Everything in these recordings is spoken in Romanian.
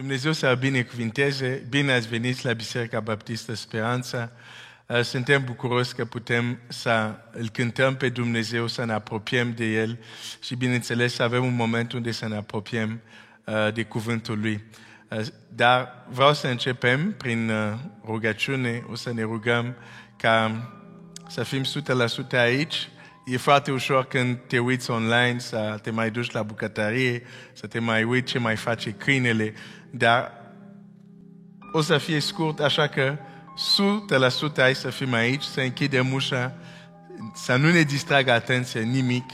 Dumnezeu să binecuvinteze. Bine ați venit la Biserica Baptistă Speranța. Suntem bucuroși că putem să îl cântăm pe Dumnezeu, să ne apropiem de El și, bineînțeles, să avem un moment unde să ne apropiem de cuvântul Lui. Dar vreau să începem prin rugăciune. O să ne rugăm ca să fim 100% aici. E foarte ușor când te uiți online să te mai duci la bucătărie, să te mai uiți ce mai face câinele, dar o să fie scurt, așa că 100% hai să fim aici, să închidem ușa, să nu ne distragă atenția nimic,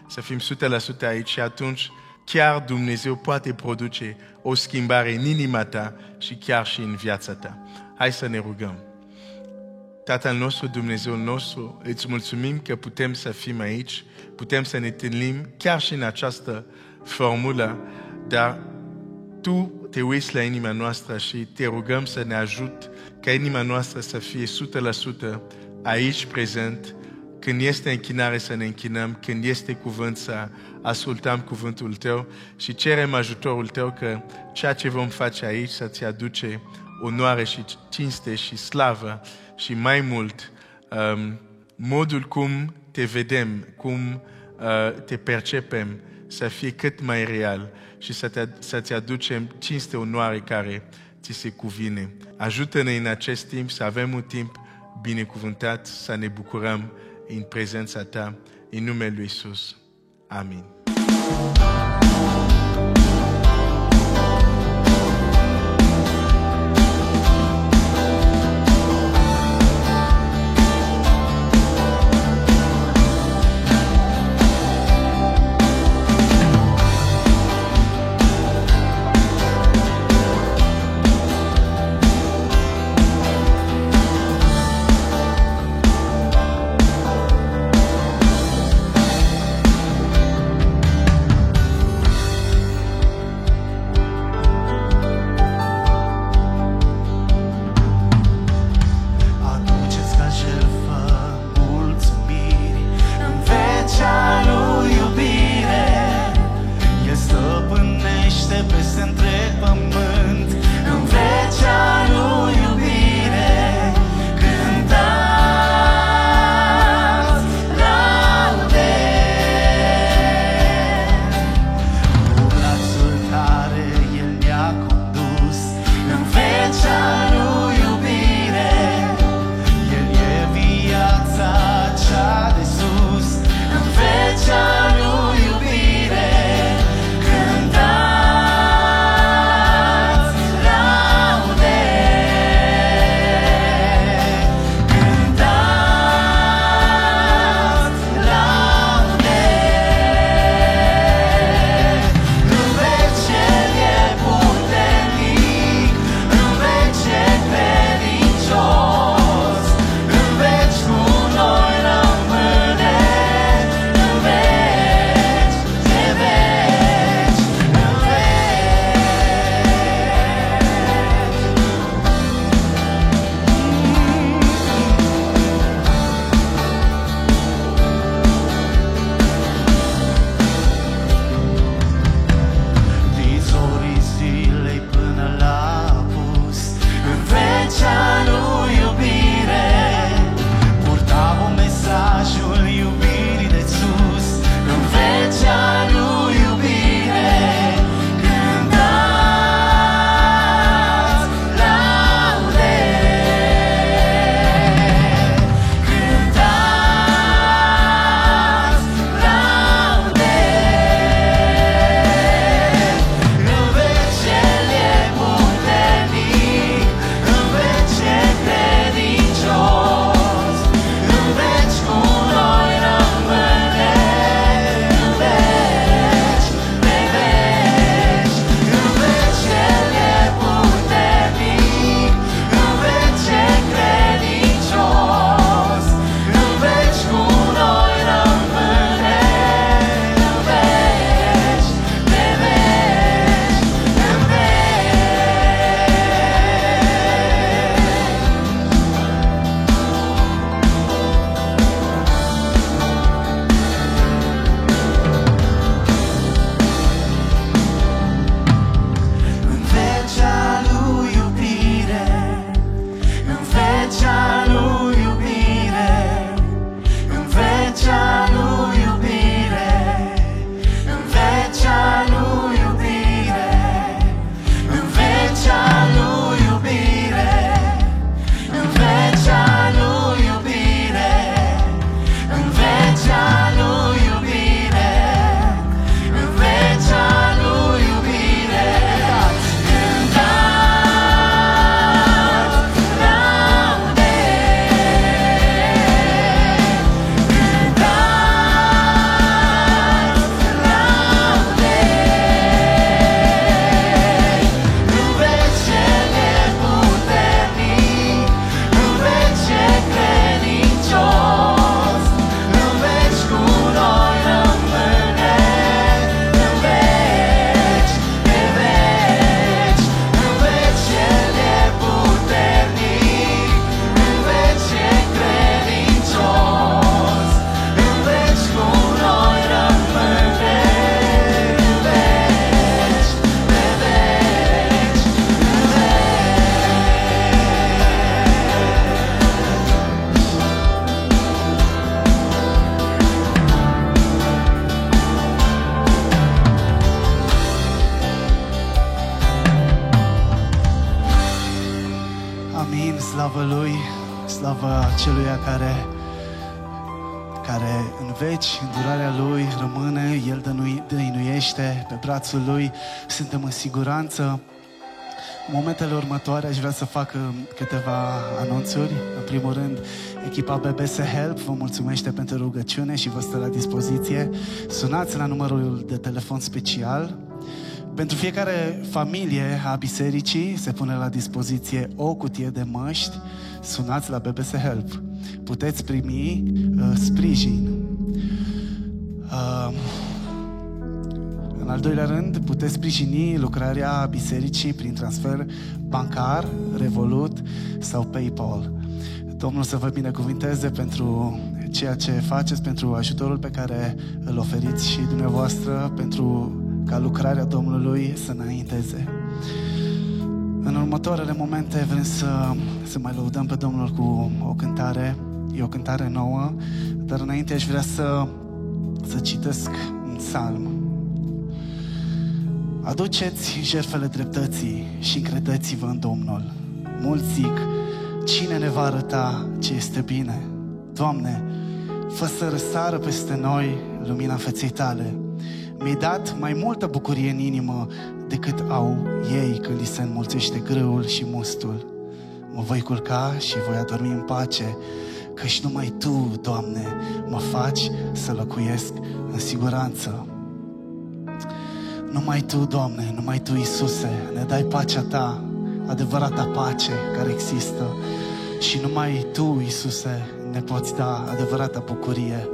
să fim 100% aici și atunci chiar Dumnezeu poate produce o schimbare în inima ta și chiar și în viața ta. Hai să ne rugăm. Tatăl nostru, Dumnezeul nostru, îți mulțumim că putem să fim aici, putem să ne întâlnim chiar și în această formulă, dar Tu te uiți la inima noastră și te rugăm să ne ajut ca inima noastră să fie 100% aici prezent, când este închinare să ne închinăm, când este cuvânt să ascultăm cuvântul Tău și cerem ajutorul Tău că ceea ce vom face aici să-ți aduce onoare și cinste și slavă și mai mult modul cum te vedem, cum te percepem să fie cât mai real și să-ți aducem cinste, onoare care ți se cuvine. Ajută-ne în acest timp să avem un timp binecuvântat, să ne bucurăm în prezența Ta, în numele Lui Iisus. Amin. Slavă celuia care în veci, îndurarea Lui rămâne, El dăinuiește pe brațul Lui, suntem în siguranță. În momentele următoare aș vrea să fac câteva anunțuri. În primul rând, echipa BBC Help vă mulțumește pentru rugăciune și vă stă la dispoziție. Sunați la numărul de telefon special. Pentru fiecare familie a bisericii se pune la dispoziție o cutie de măști. Sunați la BBC Help. Puteți primi sprijin. În al doilea rând, puteți sprijini lucrarea bisericii prin transfer bancar, Revolut sau PayPal. Domnul să vă binecuvinteze pentru ceea ce faceți, pentru ajutorul pe care îl oferiți și dumneavoastră, pentru ca lucrarea Domnului să înainteze. În următoarele momente vrem să mai lăudăm pe Domnul cu o cântare. E o cântare nouă, dar înainte aș vrea să citesc un psalm. Aduceți jertfele dreptății și încredeți-vă în Domnul. Mulți zic, cine ne va arăta ce este bine? Doamne, fă să răsară peste noi lumina feței Tale. Mi-ai dat mai multă bucurie în inimă decât au ei când li se înmulțește grâul și mustul. Mă voi culca și voi adormi în pace, căci numai Tu, Doamne, mă faci să locuiesc în siguranță. Numai Tu, Doamne, numai Tu, Iisuse, ne dai pacea Ta, adevărata pace care există. Și numai Tu, Iisuse, ne poți da adevărata bucurie.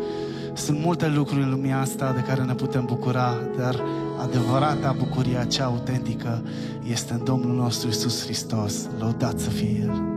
Sunt multe lucruri în lumea asta de care ne putem bucura, dar adevărata bucurie, cea autentică, este în Domnul nostru Iisus Hristos. Lăudat să fie El!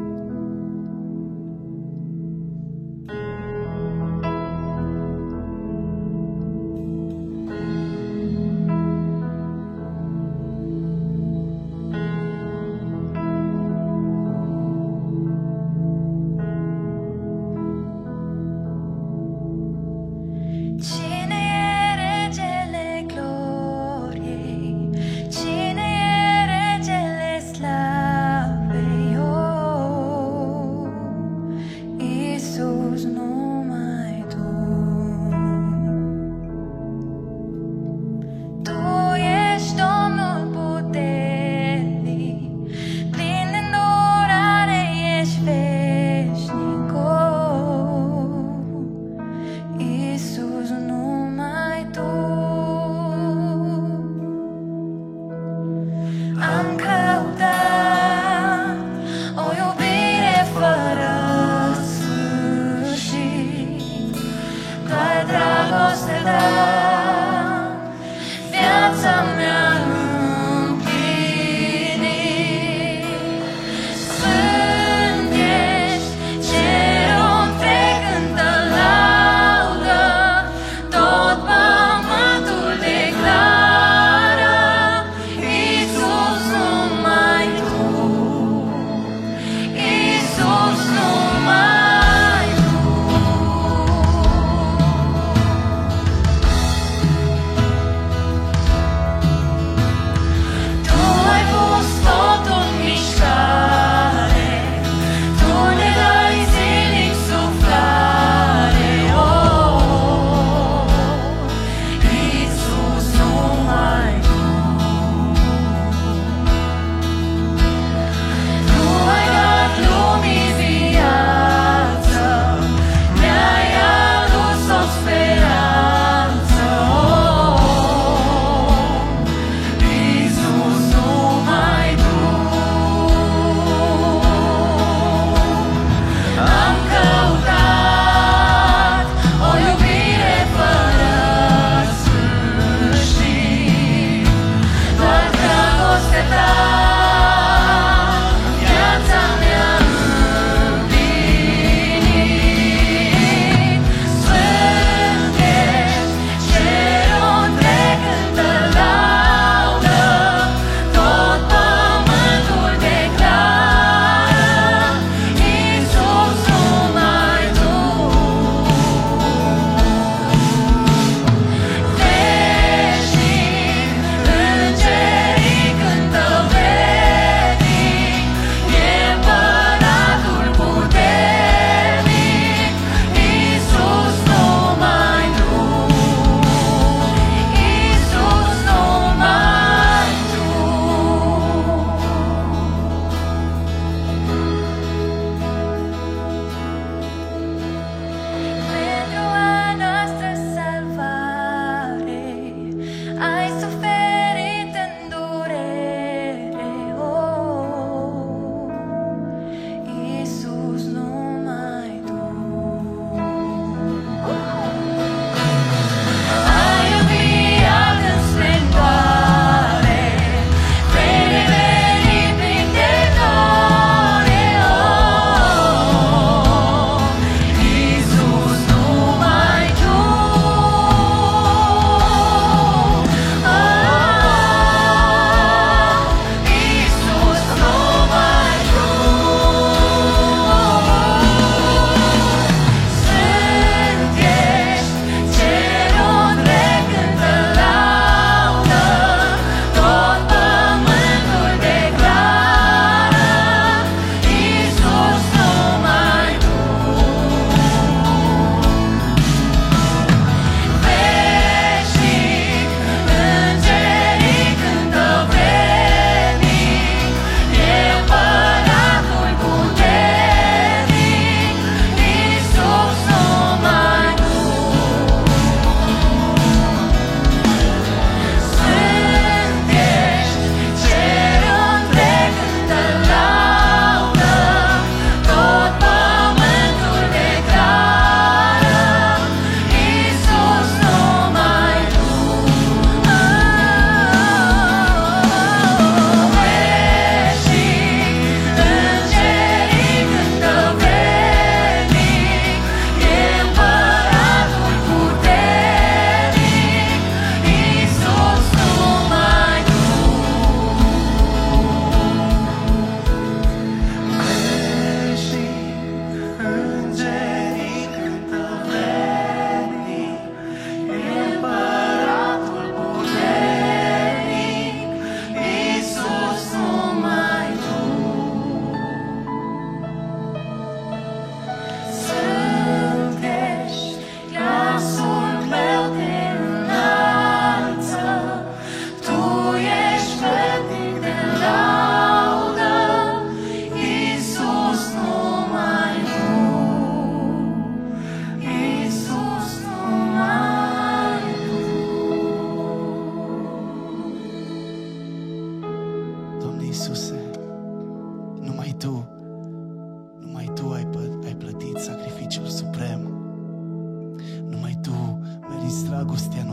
dragostea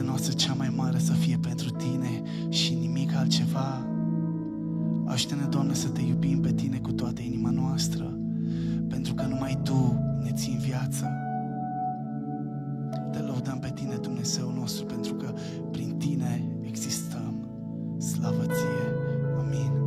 noastră cea mai mare să fie pentru Tine și nimic altceva. Ajută-ne, Doamne, să Te iubim pe Tine cu toată inima noastră, pentru că numai Tu ne ții în viață. Te lăudăm pe Tine, Dumnezeu nostru, pentru că prin Tine existăm. Slavă Ție! Amin.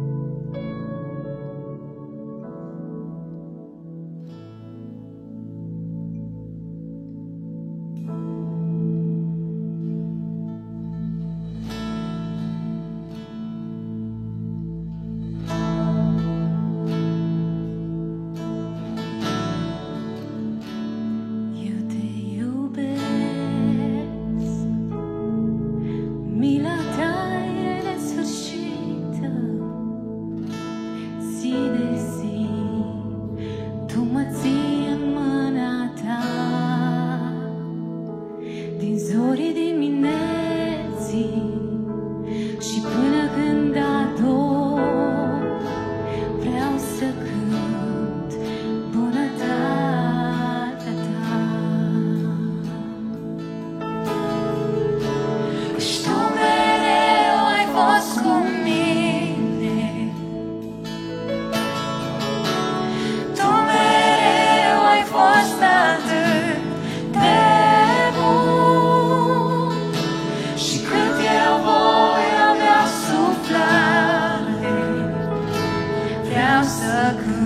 Vreau să cânt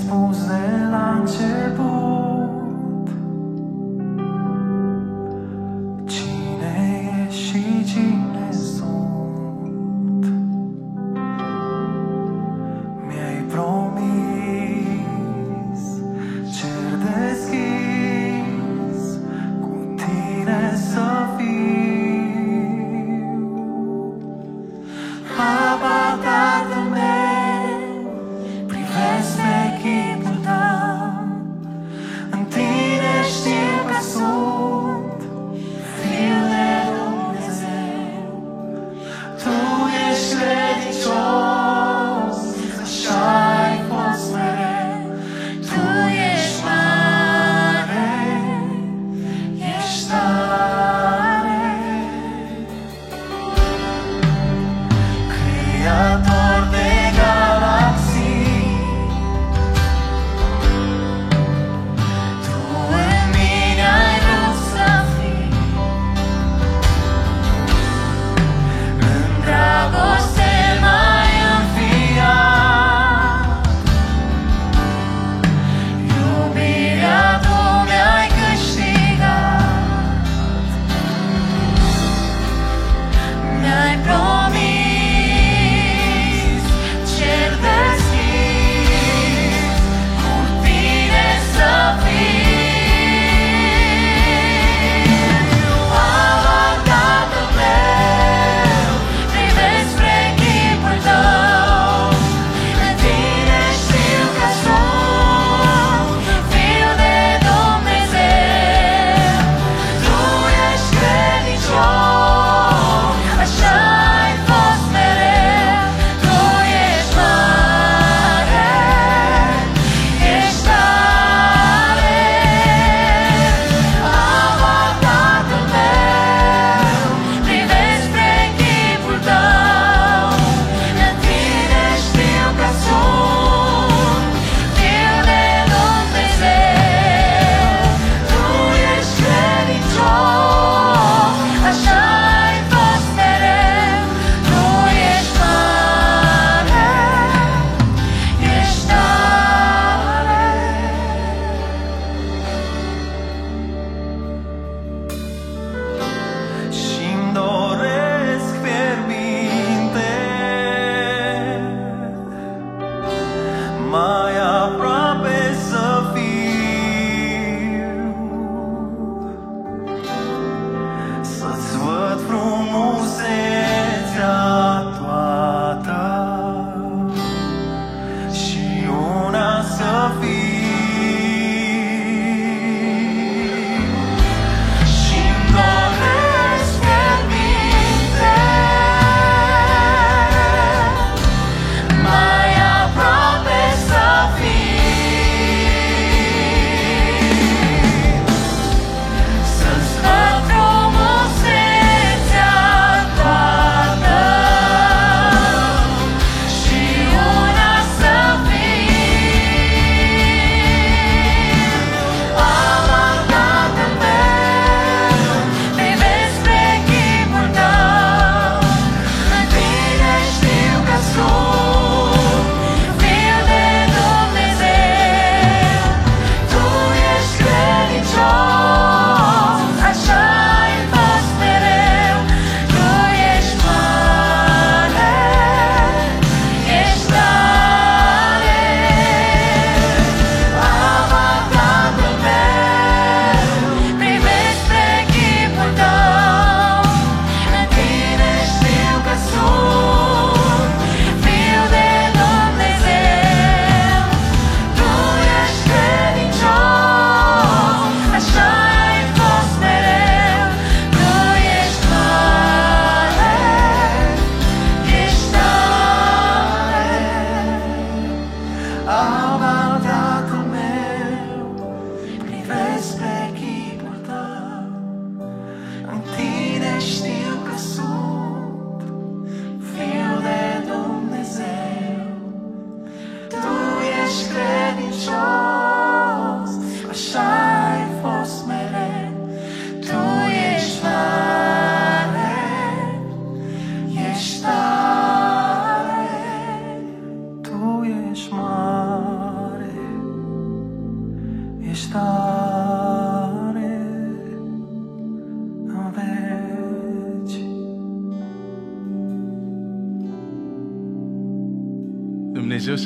spus de la început cine ești și cine sunt. Mi-ai promis cer deschis, cu tine să fiu. Aba, Tatăl meu, privesc pe chipul tău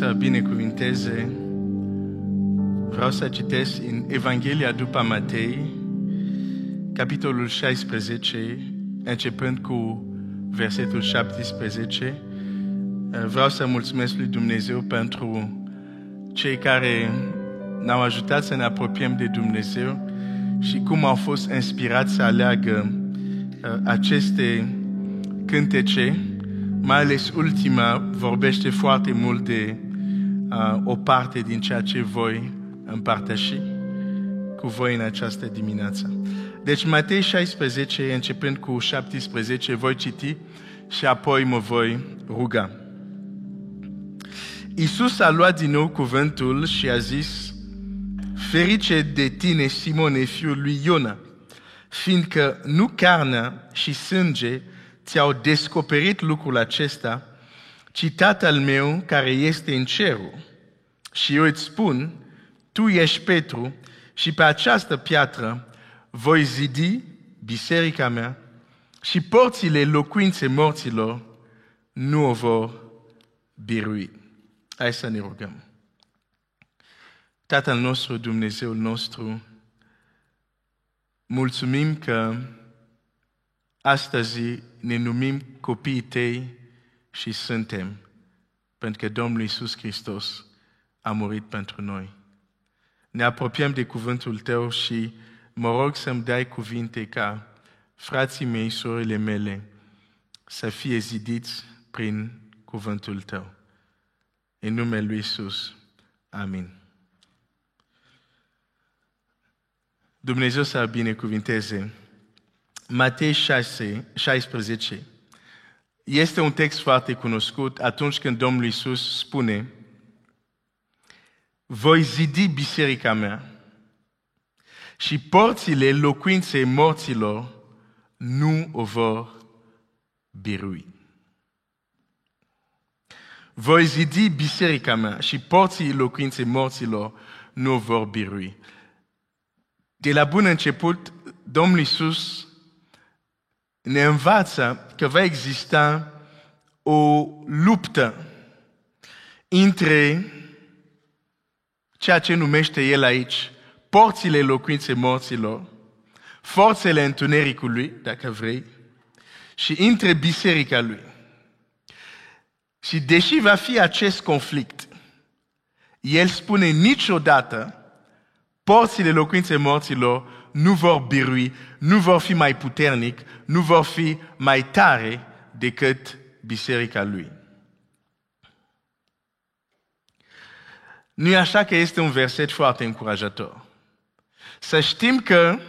să binecuvinteze. Vreau să citesc în Evanghelia după Matei, capitolul 16, începând cu versetul 17. Vreau să mulțumesc lui Dumnezeu pentru cei care ne-au ajutat să ne apropiem de Dumnezeu și cum au fost inspirați să aleagă aceste cântece. Mai ales ultima vorbește foarte mult de o parte din ceea ce voi împărtăși cu voi în această dimineață. Deci Matei 16, începând cu 17, voi citi și apoi mă voi ruga. Iisus a luat din nou cuvântul și a zis: ferice de tine, Simone, fiul lui Iona, fiindcă nu carnea și sânge ți-au descoperit lucrul acesta, ci Tatăl meu care este în cerul. Și eu îți spun, tu ești Petru și pe această piatră voi zidi biserica mea și porțile locuinței morților nu o vor birui. Hai să ne rugăm. Tatăl nostru, Dumnezeul nostru, mulțumim că astăzi ne numim copiii tăi și suntem, pentru că Domnul Iisus Hristos a murit pentru noi. Ne apropiem de cuvântul tău și mă rog să-mi dai cuvinte ca frații mei, surorile mele, să fie zidiți prin cuvântul tău. În numele lui Iisus. Amin. Dumnezeu să binecuvinteze. Matei 16 este un text foarte cunoscut atunci când Domnul Iisus spune: voi zidi biserica mea și porțile locuinței morților nu o vor birui. Voi zidi biserica mea și porțile locuinței morților nu o vor birui. De la bun început, Domnul Iisus ne învață că va exista o luptă între ceea ce numește El aici porțile locuinței morților, forțele întunericului, dacă vrei, și între biserica Lui. Și deși va fi acest conflict, El spune niciodată porțile locuinței morților nu vor birui, nu vor fi mai puternic, nu vor fi mai tare decât biserica Lui. Nu e așa că este un verset foarte încurajator? Să știm că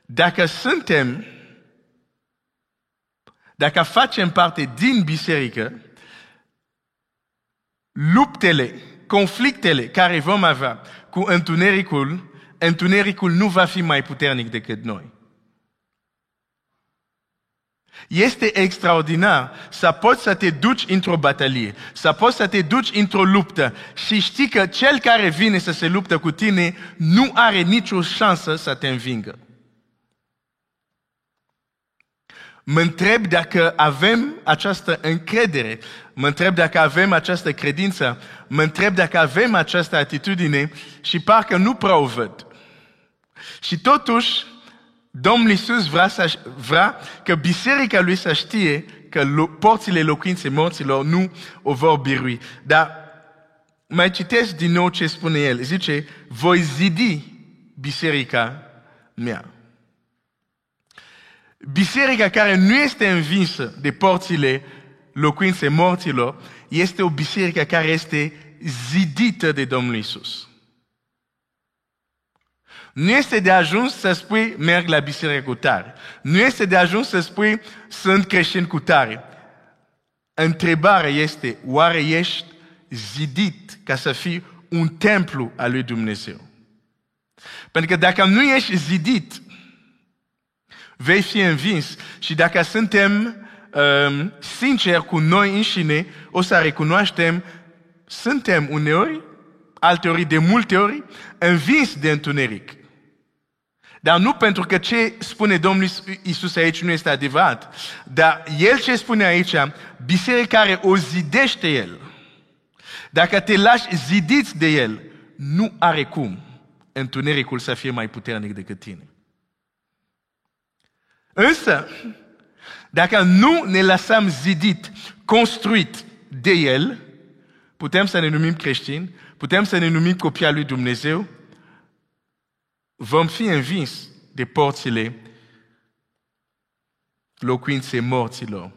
dacă facem parte din biserică, luptele, conflictele care vom avea cu întunericul nu va fi mai puternic decât noi. Este extraordinar să poți să te duci într-o bătălie, să poți să te duci într-o luptă și știi că cel care vine să se luptă cu tine nu are nicio șansă să te învingă. Mă întreb dacă avem această încredere, mă întreb dacă avem această credință, mă întreb dacă avem această atitudine și parcă nu prea o văd. Și totuși, Domnul Iisus vrea că biserica Lui să știe că porțile locuinței morților nu o vor birui. Dar mai citesc din nou ce spune El. Zice, voi zidi biserica mea. Biserica care nu este învinsă de porțile locuinței morților este o biserică care este zidită de Domnul Iisus. Nu este de ajuns să spui merg la biserică cu tare. Nu este de ajuns să spui sunt creștin cu tare. Întrebarea este, oare ești zidit ca să fii un templu al lui Dumnezeu? Pentru că dacă nu ești zidit, vei fi învins. Și dacă suntem sinceri cu noi înșine, o să recunoaștem, suntem uneori, alteori, de multe ori, învins de întuneric. Dar nu pentru că ce spune Domnul Iisus aici nu este adevărat, dar El ce spune aici, biserica care o zidește El. Dacă te lași zidit de el, nu are cum întunericul să fie mai puternic decât tine. Însă, dacă nu ne lăsăm zidit, construit de el, putem să ne numim creștini, putem să ne numim copii al lui Dumnezeu, vom fi învins de porțile locuinței morților.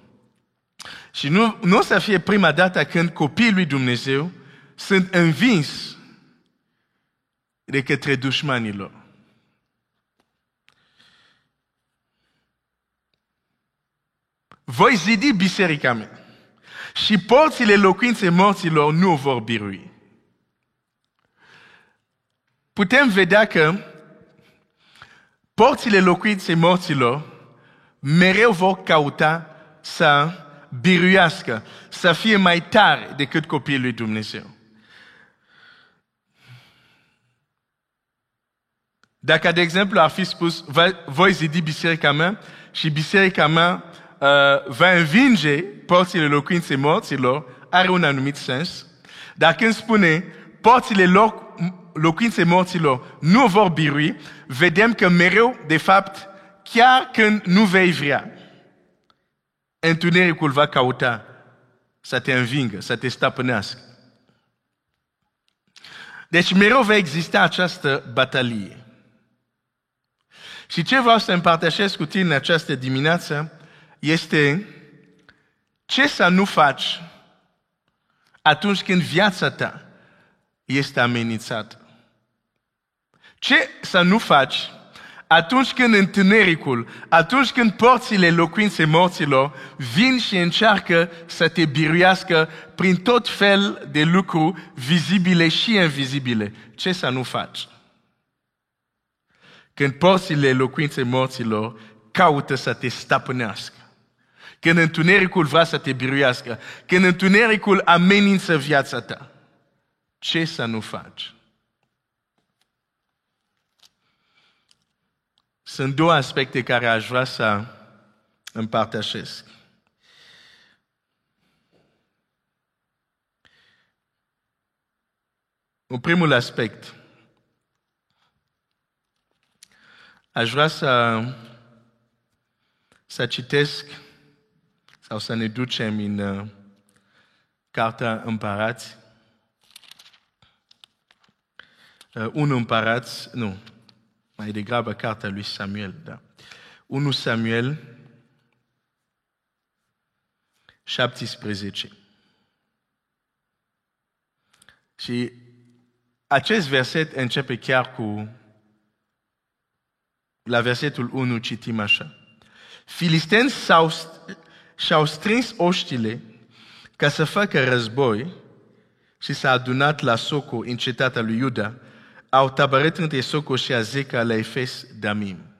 Și nu o să fie prima dată când copiii lui Dumnezeu sunt învins de către dușmanilor. Voi zidi biserica mea și porțile locuinței morților nu o vor birui. Putem vedea că porțile locuinței morților mereu vor cauta să biruiască, să fie mai tare decât copiii lui Dumnezeu. Dacă, de exemplu, ar fi spus, voi zidi biserica mea și biserica mea va învinge porțile locuinței morților, are un anumit sens. Dar când spune porțile locuinței morților nu vor birui, vedem că mereu, de fapt, chiar când nu vei vrea, întunericul va cauta să te învingă, să te stăpânească. Deci mereu va exista această bătălie. Și ce vreau să împărtășesc cu tine în această dimineață este ce să nu faci atunci când viața ta este amenințată. Ce să nu faci atunci când întunericul, atunci când porțile locuinței morților vin și încearcă să te biruiască prin tot fel de lucruri vizibile și invizibile. Ce să nu faci? Când porțile locuinței morților caută să te stăpânească. Când întunericul vrea să te biruiască. Când întunericul amenință viața ta. Ce să nu faci? Sunt două aspecte care aș vrea să împărtășesc. Un primul aspect. Aș vrea să citesc sau să ne ducem în Cartea Împărați. 1 Împărați, nu, mai degrabă Cartea lui Samuel, da. 1 Samuel 17. Și acest verset începe chiar cu, la versetul 1 citim așa. Filisteni și-au strâns oștile ca să facă război și s-a adunat la Soco, în cetatea lui Iuda, au taberut între Soco și Azeca la Efes Damim.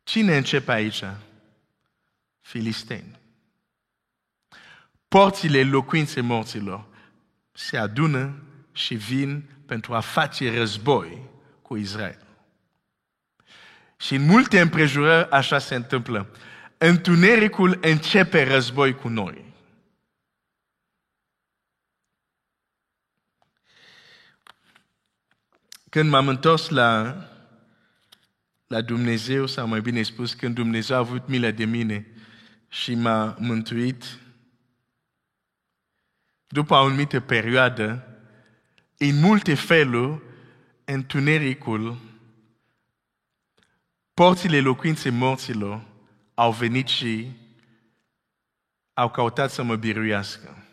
Cine începe aici? Filisteni. Porțile locuinței morților se adună și vin pentru a face război cu Israel. Și în multe împrejurări așa se întâmplă. Întunericul începe război cu noi. Când m-am întors la Dumnezeu, sau mai bine spus, când Dumnezeu a avut milă de mine și m-a mântuit, după o anumită perioadă, în multe feluri, întunericul, porțile locuinței morților au venit și au căutat să mă biruiască.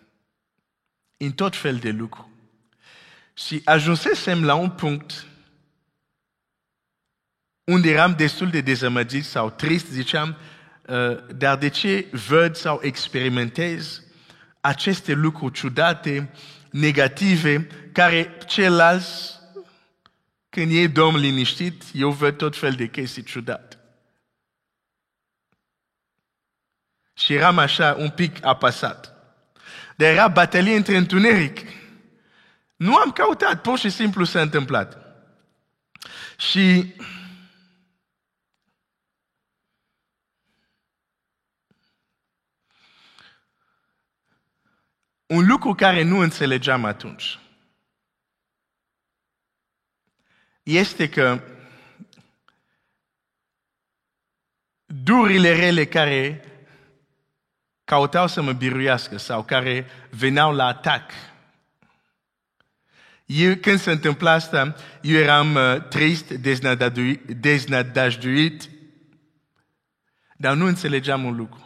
În tot fel de lucruri. Și ajunsesem la un punct unde eram destul de dezamăgit sau trist, ziceam, dar de ce văd sau experimentez aceste lucruri ciudate, negative, care ceilalți, când ei dorm liniștit, eu văd tot fel de chestii ciudate. Și eram așa un pic apăsat. Dar era bătălie între întuneric. Nu am căutat, pur și simplu s-a întâmplat. Și un lucru care nu înțelegeam atunci este că durile rele care căutau să mă biruiască sau care veneau la atac, când se întâmpla asta, eu eram trist, deznădăjduit, dar nu înțelegeam un lucru.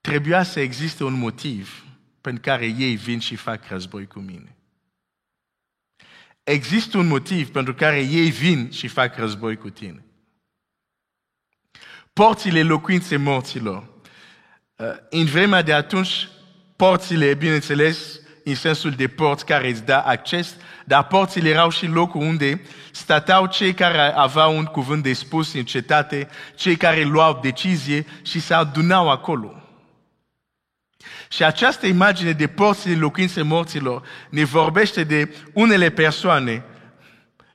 Trebuia să existe un motiv pentru care ei vin și fac război cu mine. Există un motiv pentru care ei vin și fac război cu tine. Porțile locuinței morților. În vremea de atunci, porțile, bineînțeles, în sensul de porți care îți dă acces, dar porțile erau și locul unde stăteau cei care aveau un cuvânt de spus în cetate, cei care luau decizie și se adunau acolo. Și această imagine de porțile locuinței morților ne vorbește de unele persoane,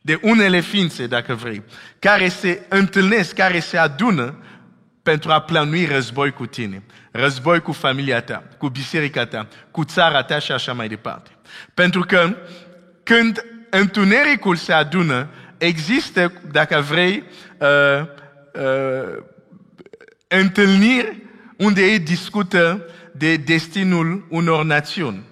de unele ființe, dacă vrei, care se întâlnesc, care se adună pentru a planui război cu tine, război cu familia ta, cu biserica ta, cu țara ta și așa mai departe. Pentru că când întunericul se adună, există, dacă vrei, întâlniri unde ei discută de destinul unor națiuni.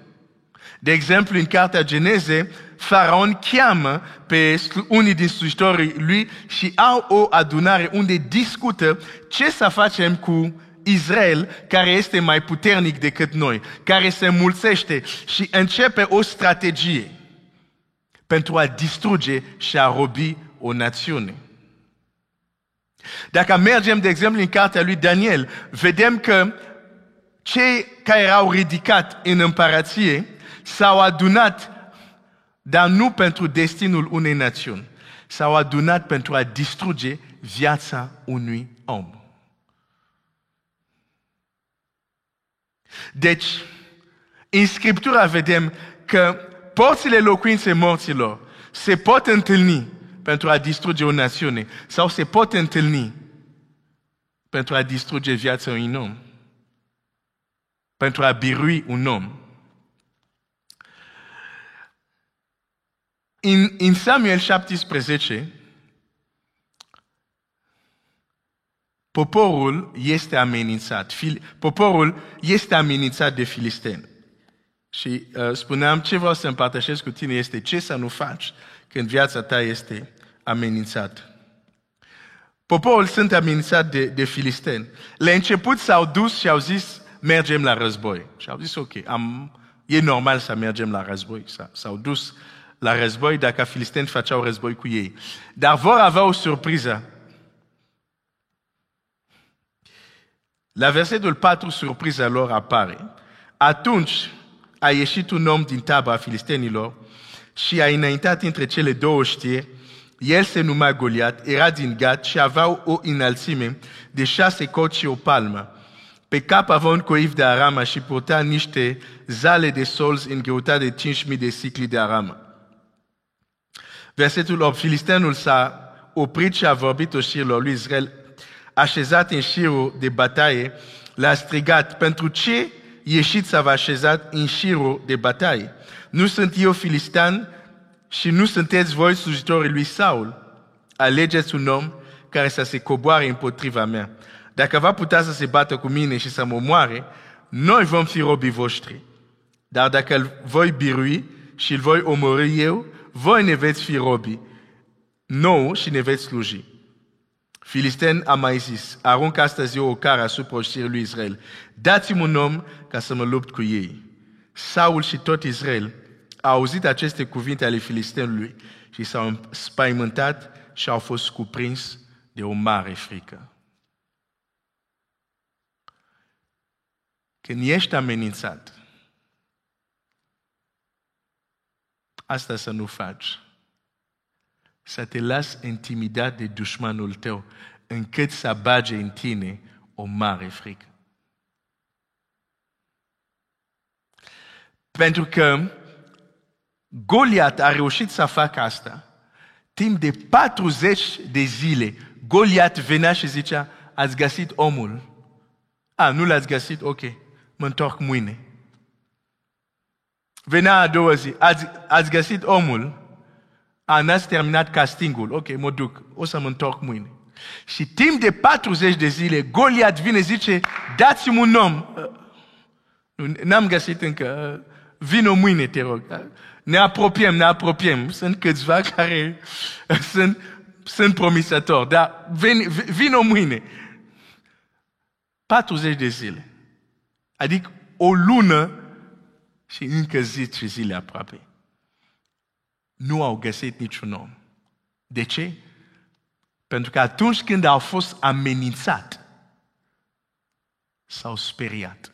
De exemplu, în Cartea Geneze, Faraon cheamă pe unii din slujitorii lui și au o adunare unde discută ce să facem cu Israel, care este mai puternic decât noi, care se mulțește și începe o strategie pentru a distruge și a robi o națiune. Dacă mergem, de exemplu, în cartea lui Daniel, vedem că cei care erau ridicat în împărație s-au adunat, dar nu pentru destinul unei națiuni. S-au adunat pentru a distruge viața unui om. Deci, în Scriptura vedem că porțile locuinței morților se pot întâlni pentru a distruge o națiune sau se pot întâlni pentru a distruge viața unui om, pentru a birui un om. În Samuel 17, poporul este amenințat. Poporul este amenințat de filisteni. Și spuneam, ce vreau să împărtășesc cu tine este ce să nu faci când viața ta este amenințată. Poporul sunt amenințat de filisteni. La început s-au dus și au zis, mergem la război. Și au zis, ok, e normal să mergem la război. S-au dus la război dacă filisteni făceau război cu ei. Dar vor avea o surpriză. La versetul 4, surpriza lor apare. Atunci a ieșit un om din tabăra filistenilor și a înaintat între cele două știri. El se numea Goliat, era din Gat și avea o înălțime de 6 coți și o palmă. Pe cap avea un coif de aramă și purta niște zale de solzi în greutate de 5.000 de sicli de aramă. Versetul 8. Filistenul s-a oprit și a vorbit oștirilor lui Israel, așezat în șirul de bătaie, le-a strigat, pentru ce ieșiți să vă așezat în șirul de bătaie? Nu sunt eu filistean și nu sunteți voi slujitorii lui Saul? Alegeți un om care să se coboare împotriva mea. Dacă va putea să se bată cu mine și să mă omoare, noi vom fi robii voștri. Dar dacă îl voi birui și îl voi omorî eu, voi ne veți fi robii nouă și ne veți sluji. Filisten a mai zis, arunc astăzi eu o cară asupra oștirii lui Israel. Dați-mi un om ca să mă lupt cu ei. Saul și tot Israel au auzit aceste cuvinte ale filistenului și s-au înspăimântat și au fost cuprins de o mare frică. Când ești amenințat, asta să nu faci. Să te lași intimidat de dușmanul tău, încât să bage în tine o mare frică. Pentru că Goliat a reușit să facă asta. Timp de 40 de zile, Goliat venea și zicea, ați găsit omul? Nu l-ați găsit? Ok. mă întorc mâine. Venea a doua zi, ați găsit omul, n-ați terminat castingul, ok, mă duc, o să mă întorc mâine. Și timp de 40 de zile, Goliat vine, zice, dați-mi un om. N-am găsit încă, vino mâine, te rog. Ne apropiem. Sunt câțiva care sunt promisători, dar vino mâine. 40 de zile. Adică o lună și încă 10 zile aproape. Nu au găsit niciun om. De ce? Pentru că atunci când au fost amenințat, s-au speriat.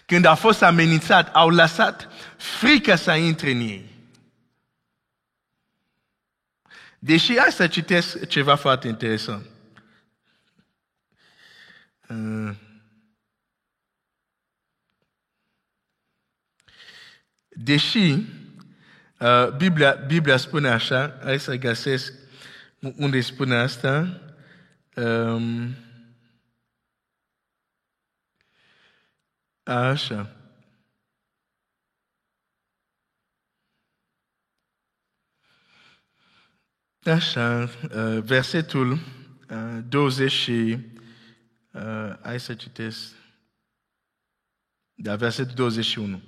Când au fost amenințat, au lăsat frica să intre în ei. Deși hai să citesc ceva foarte interesant. Deși Biblia spune așa, hai să găsesc unde spune asta. Așa. Așa, versetul 20 și hai să citesc. Da, versetul 21.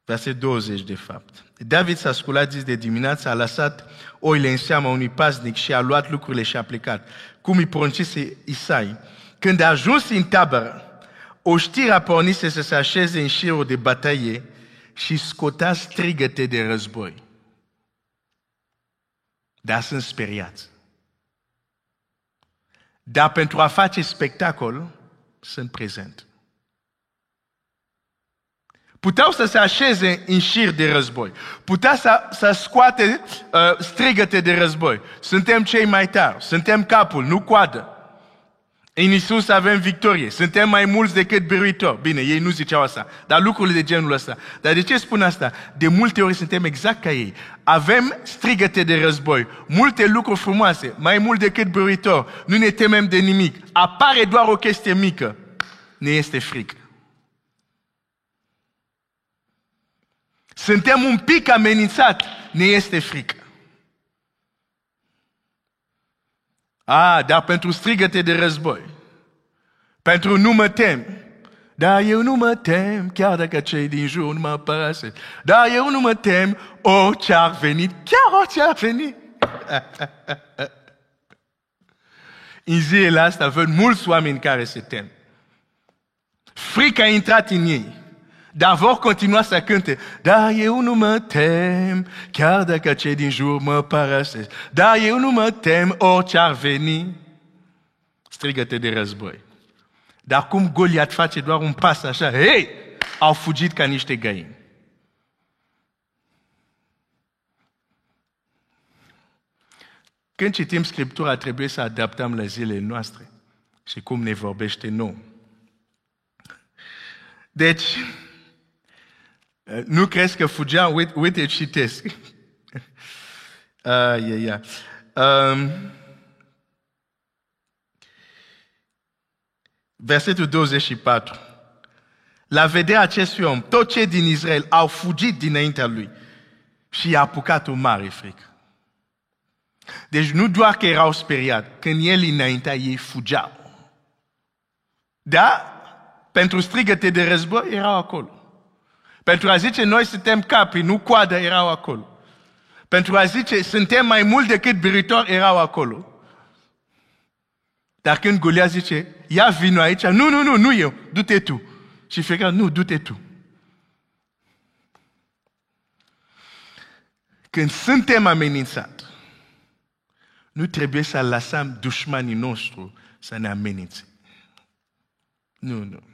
Verset 20, de fapt. David s-a sculat zi de dimineață, a lăsat oile în seama unui paznic și a luat lucrurile și a plecat, cum îi poruncise Isai. Când a ajuns în tabără, oștirea pornise să se așeze în șirul de bătaie și scotea strigăte de război. Dar sunt speriați. Dar pentru a face spectacol, sunt prezent. Puteau să se așeze în șir de război. Putea să scoate strigăte de război. Suntem cei mai tari. Suntem capul, nu coadă. În Iisus avem victorie. Suntem mai mulți decât biruitori. Bine, ei nu ziceau asta, dar lucrurile de genul ăsta. Dar de ce spun asta? De multe ori suntem exact ca ei. Avem strigăte de război. Multe lucruri frumoase, mai mult decât biruitori. Nu ne temem de nimic. Apare doar o chestie mică. Ne este frică. Suntem un pic amenințat, ne este frică. Dar pentru strigăte de război, pentru nu mă tem, dar eu nu mă tem, chiar dacă cei din jur nu mă părăsesc, dar eu nu mă tem, orice ar veni, chiar orice ar veni. În zilele astea văd mulți oameni care se tem. Frica a intrat în ei. Dar vor continua să cânte. Dar eu nu mă tem, chiar dacă cei din jur mă părăsesc. Dar eu nu mă tem, orice ar veni. Strigăte de război. Dar cum Goliat face doar un pas așa, hei, au fugit ca niște găini. Când citim Scriptura, trebuie să adaptăm la zilele noastre și cum ne vorbește nouă. Deci, nu crezi că fugeam? Uite, citesc. Versetul 24. La vederea acestui om, toți cei din Israel au fugit dinaintea lui și i-a apucat o mare frică. Deci nu doar că erau speriați, când el înaintea ei fugeau. Da? Pentru strigăte de război erau acolo. Pentru a zice noi suntem capii, nu coadă, erau acolo. Pentru a zice suntem mai mult decât biruitori, erau acolo. Dar când Goliat zice, ia vino aici, nu eu, du-te tu. Și fiecare, nu, du-te tu. Când suntem amenințați, nu trebuie să lăsăm dușmanii noștri să ne amenințe. Nu.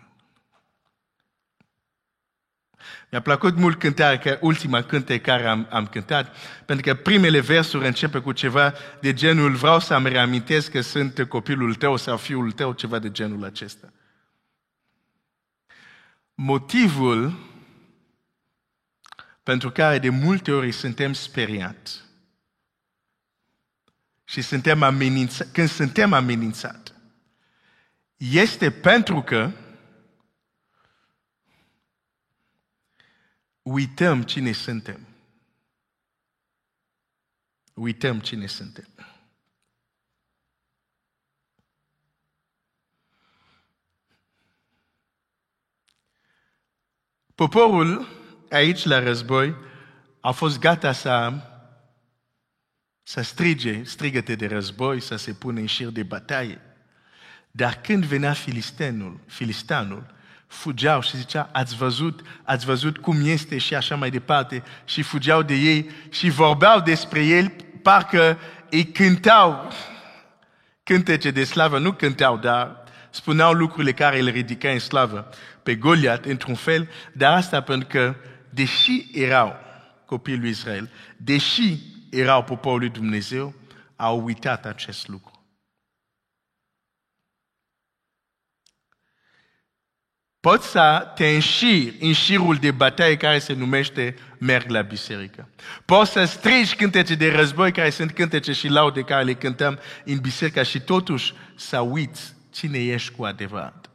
Mi-a plăcut mult cântarea, ultima cântare care am cântat, pentru că primele versuri începe cu ceva de genul vreau să-mi reamintesc că sunt copilul tău sau fiul tău, ceva de genul acesta. Motivul pentru care de multe ori suntem speriați și când suntem amenințați, este pentru că uităm cine suntem. Uităm cine suntem. Poporul aici la război a fost gata să strige strigăte de război, să se pună în șir de bătaie. Dar când venea filistanul, fugeau și zicea, ați văzut cum este și așa mai departe, și fugeau de ei și vorbeau despre el, parcă îi cântau cântece de slavă, nu cântau, dar spuneau lucrurile care îl ridica în slavă pe Goliat, într-un fel, dar asta pentru că, deși erau copiii lui Israel, deși erau poporul lui Dumnezeu, au uitat acest lucru. Poți să te înșiri în șirul de bătaie care se numește merg la biserică. Poți să strigi cântece de război care sunt cântece și laude care le cântăm în biserică și totuși să uiți cine ești cu adevărat.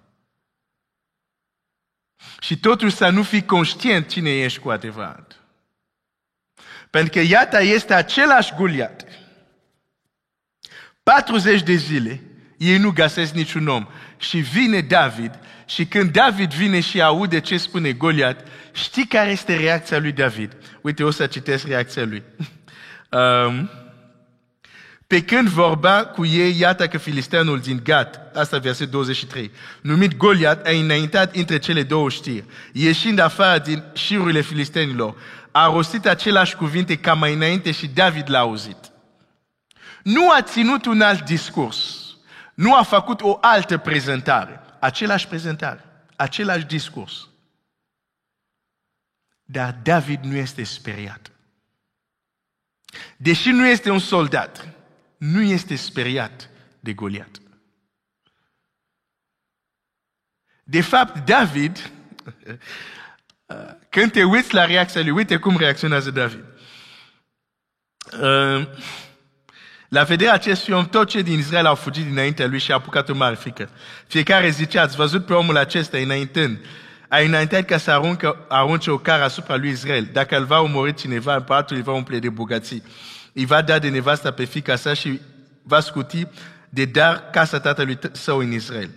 Și totuși să nu fii conștient cine ești cu adevărat. Pentru că iată este același Goliat. 40 de zile ei nu găsesc niciun om. Și vine David și când David vine și aude ce spune Goliat, știi care este reacția lui David? Uite, o să citesc reacția lui. Pe când vorba cu ei, iată că filisteanul din Gat, asta verset 23, numit Goliat, a înaintat între cele două știri. Ieșind afară din șirurile filistenilor, a rostit același cuvinte ca mai înainte și David l-a auzit. Nu a ținut un alt discurs. Nu a făcut o altă prezentare. Același prezentare. Același discurs. Dar David nu este speriat. Deși nu este un soldat, nu este speriat de Goliat. De fapt, David, când te uiți la reacția lui, uite cum reacționează David. La vederea acestui om, toți cei din Israel au fugit dinaintea lui și a apucat o mare frică. Fiecare zicea, ați văzut pe omul acesta înaintând. A înaintat ca să arunce o cară asupra lui Israel. Dacă îl va omorî cineva, împăratul îi va umple de bogății. Îi va da de nevasta pe fiica sa și va scuti de dar casa tatălui său în Israel.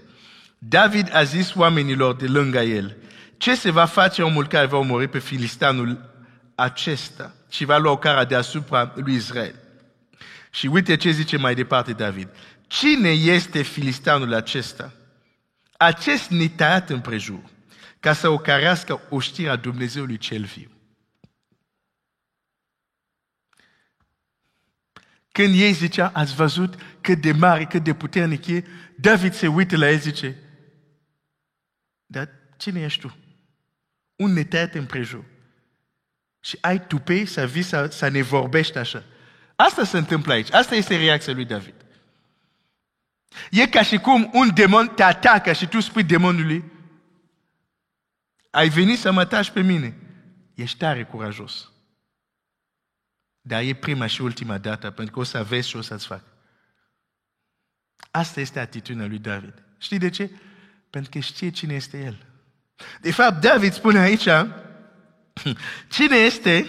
David a zis oamenilor de lângă el, ce se va face omul care va omorî pe filistanul acesta și va lua o cară deasupra lui Israel? Și uite ce zice mai departe David. Cine este filistanul acesta? Acest netăiat împrejur, ca să ocărească oștirea Dumnezeului cel viu. Când ei zicea, ați văzut cât de mare, cât de puternic e, David se uită la el, zice, dar cine ești tu? Un netăiat împrejur. Și ai tupei să vii să ne vorbești așa. Asta se întâmplă aici. Asta este reacția lui David. E ca și cum un demon te atacă și tu spui demonului, ai venit să mă ataci pe mine. Ești tare curajos. Dar e prima și ultima dată, pentru că o să vezi și o să-ți fac. Asta este atitudinea lui David. Știi de ce? Pentru că știe cine este el. De fapt, David spune aici, cine este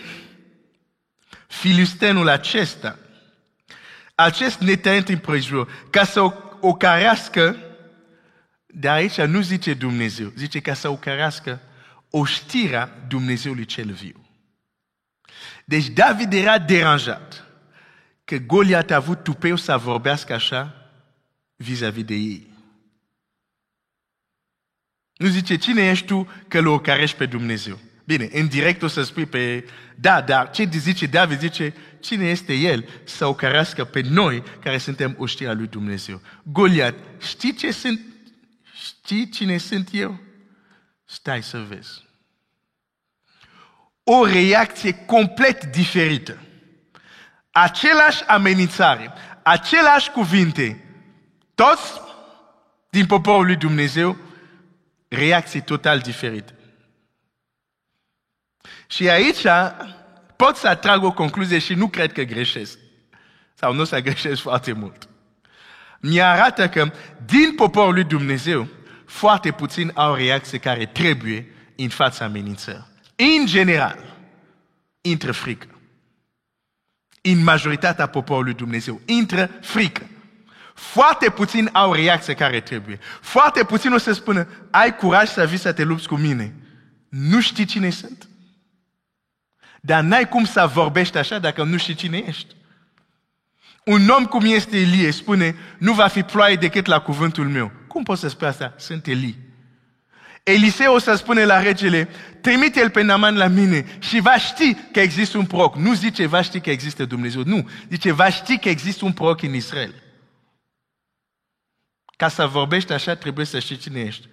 filistenul acesta, acest netăiat împrejur, ca să o carească, de aici nu zice Dumnezeu, zice ca să o carească oștirea Dumnezeului cel viu. Deci David era deranjat că Goliat a avut tupeu să vorbească așa vis-a-vis de ei. Nu zice, cine ești tu că îl ocarești pe Dumnezeu? Bine, în direct o să spui pe... Da, dar ce zice David? Zice, cine este el să ocarească pe noi care suntem oștirea lui Dumnezeu? Goliat, știi cine sunt eu? Stai să vezi. O reacție complet diferită. Același amenințare, același cuvinte, toți din poporul lui Dumnezeu, reacții total diferite. Și aici pot să atrag o concluzie și nu cred că greșesc. sau nu o să greșesc foarte mult. Mi-arată că din poporul lui Dumnezeu, foarte puțini au reacție care trebuie în fața amenințării. În general, intră frică. În majoritatea poporului Dumnezeu, intră frică. Foarte puțini au reacție care trebuie. Foarte puțini o să spună, ai curaj să vii să te lupți cu mine. Nu știi cine sunt. Dar n-ai cum să vorbești așa dacă nu știi cine ești. Un om cum este Elie spune, nu va fi ploaie decât la cuvântul meu. Cum poți să spui asta? Sunt Elie. Eliseu o să spune la regele, trimite-l pe Naaman la mine și va ști că există un proroc. Nu zice va ști că există Dumnezeu. Nu, zice va ști că există un proroc în Israel. Ca să vorbești așa, trebuie să știi cine ești.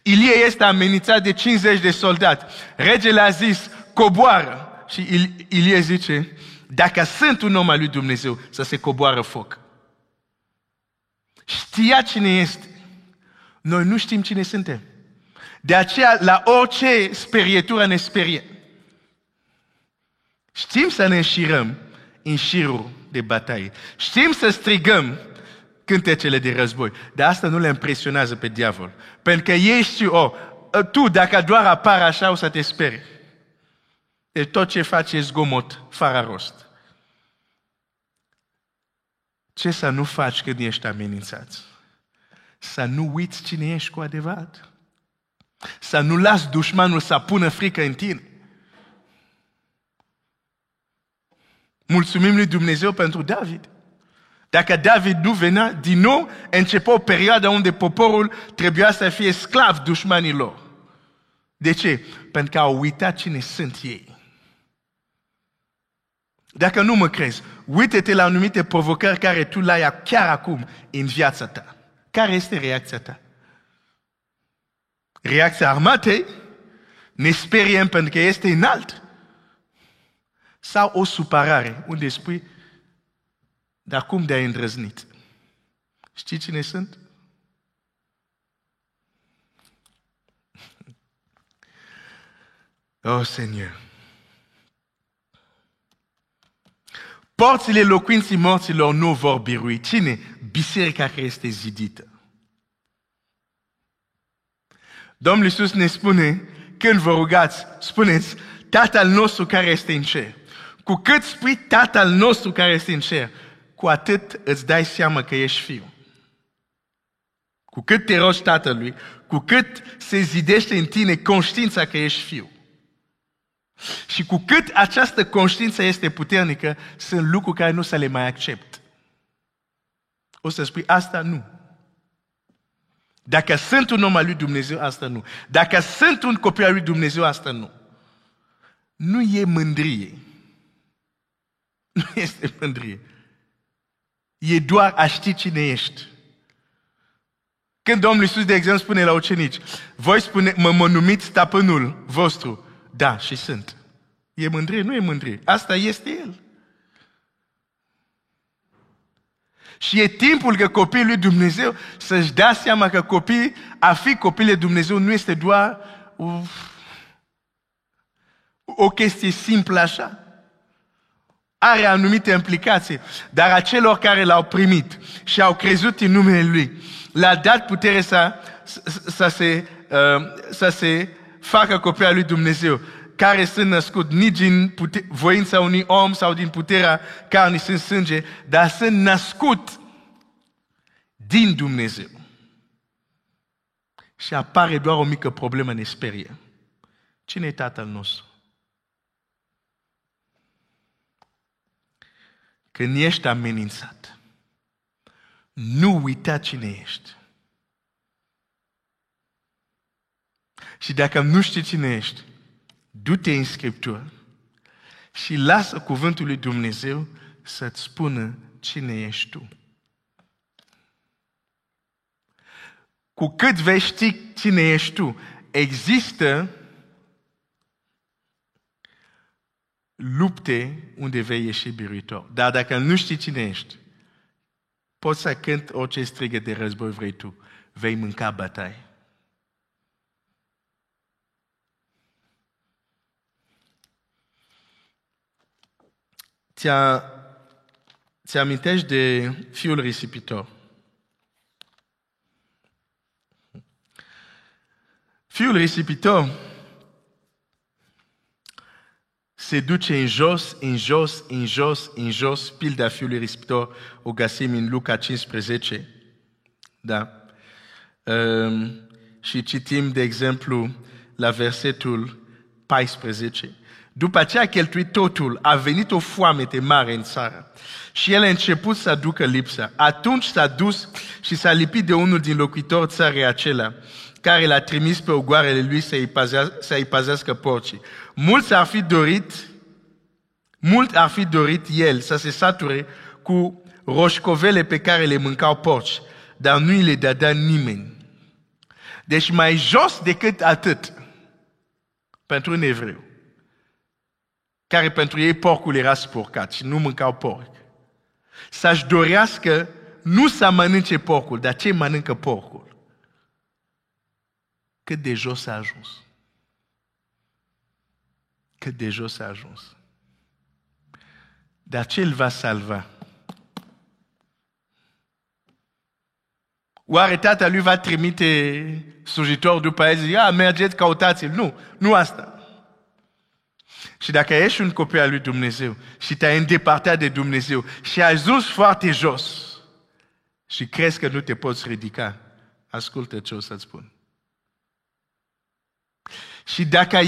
Ilie este amenințat de 50 de soldați. Regele a zis, coboară. Și Ilie zice, dacă sunt un om al lui Dumnezeu, să se coboară foc. Știa cine este. Noi nu știm cine suntem. De aceea, la orice sperietură ne sperie. Știm să ne înșirăm în șirul de bătaie. Știm să strigăm cântecele de război. Dar asta nu le impresionează pe diavol. Pentru că ei știu, tu dacă doar apar așa o să te speri. Deci tot ce faci e zgomot, fără rost. Ce să nu faci când ești amenințat? Să nu uiți cine ești cu adevărat. Să nu lași dușmanul să pună frică în tine. Mulțumim lui Dumnezeu pentru David. Dacă David nu venea, din nou începea o perioadă unde poporul trebuia să fie sclav dușmanilor. De ce? Pentru că au uitat cine sunt ei. Dacă nu mă crezi, uite-te la anumite provocări care tu le-ai chiar acum în viața ta. Care este reacția ta? Reacția armatei? Ne speriem pentru că este înalt? Sau o supărare unde spui, dar cum de-ai îndrăznit? Știi cine sunt? Oh, Seigneur! Porțile locuinții morților nu vor birui. Cine? Biserica care este zidită. Domnul Iisus ne spune, când vă rugați, spuneți, Tatăl nostru care este în cer. Cu cât spui Tatăl nostru care este în cer, cu atât îți dai seama că ești fiu. Cu cât te rogi Tatălui, cu cât se zidește în tine conștiința că ești fiu. Și cu cât această conștiință este puternică, sunt lucruri care nu să le mai accept. O să spui, asta nu. Dacă sunt un om al lui Dumnezeu, asta nu. Dacă sunt un copil al lui Dumnezeu, asta nu. Nu e mândrie. Nu este mândrie. E doar a ști cine ești. Când Domnul Iisus, de exemplu, spune la ucenici, voi spune, mă numiți stăpânul vostru. Da, și sunt. E mândrie? Nu e mândrie. Asta este El. Și e timpul că copiii lui Dumnezeu să-și dea seama că a fi copil lui Dumnezeu nu este doar o chestie simplă așa. Are anumite implicații, dar acelor care l-au primit și au crezut în numele Lui, le-a dat putere să se facă copii al lui Dumnezeu, care sunt născuți nici din voința unui om sau din puterea carnii sunt sânge, dar sunt născuți din Dumnezeu. Și apare doar o mică problemă, ne sperie. Cine e Tatăl nostru? Când ești amenințat, nu uita cine ești. Și dacă nu știi cine ești, du-te în Scriptură și lasă cuvântul lui Dumnezeu să-ți spună cine ești tu. Cu cât vei ști cine ești tu, există lupte unde vei ieși biruitor. Dar dacă nu știi cine ești, poți să cânti orice strigă de război vrei tu. Vei mânca bătaie. Ți amintești de fiul risipitor? Fiul risipitor se duce în jos, în jos, în jos, în jos. Pilda fiului risipitor o găsim în Luca 15. Da. Și citim, de exemplu, la versetul 14. După ce a cheltuit totul, a venit o foamete mare în țară și el a început să aducă lipsa. Atunci s-a dus și s-a lipit de unul din locuitori țării acelea, care l-a trimis pe ogoarele lui să-i păzească porcii. Mult ar fi dorit el să se sature cu roșcovele pe care le mâncau porci, dar nu îi le dădea nimeni. Deci mai jos decât atât, pentru un evreu, care pentru ei porcul era spurcat și nu mâncau porc, să-și dorească nu să mănânce porcul, dar ce mănâncă porcul. Cât de jos a ajuns. Cât de jos a ajuns. Dar ce îl va salva? Oare tatăl lui va trimite slujitori după el și zice, mergeți, căutați-l. Nu asta. Și dacă ești un copil al lui Dumnezeu și te-ai îndepărtat de Dumnezeu și ai ajuns foarte jos și crezi că nu te poți ridica, ascultă ce o să-ți spun. Și dacă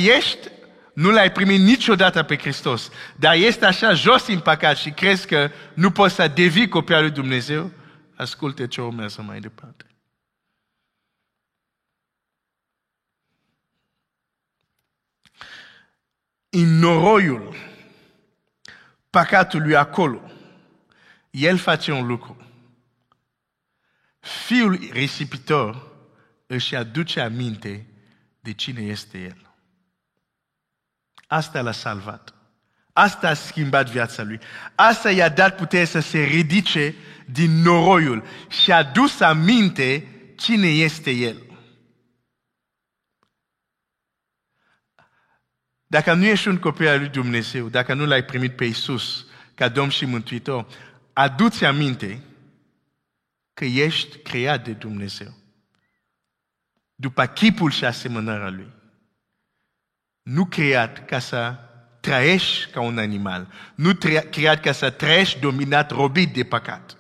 nu l-ai primit niciodată pe Hristos, dar ești așa jos în păcat și crezi că nu poți să devii copil al lui Dumnezeu, ascultă ce urmează mai departe. În noroiul păcatului acolo, el face un lucru. Fiul risipitor își aduce aminte de cine este el. Asta l-a salvat. Asta a schimbat viața lui. Asta i-a dat putere să se ridice din noroiul și a dus aminte cine este el. Dacă nu ești un copil al lui Dumnezeu, dacă nu l-ai primit pe Iisus ca Domn și Mântuitor, adu-ți aminte că ești creat de Dumnezeu. După chipul și asemănarea Lui. Nu creat ca să trăiești ca un animal. Nu creat ca să trăiești dominat, robit de păcat.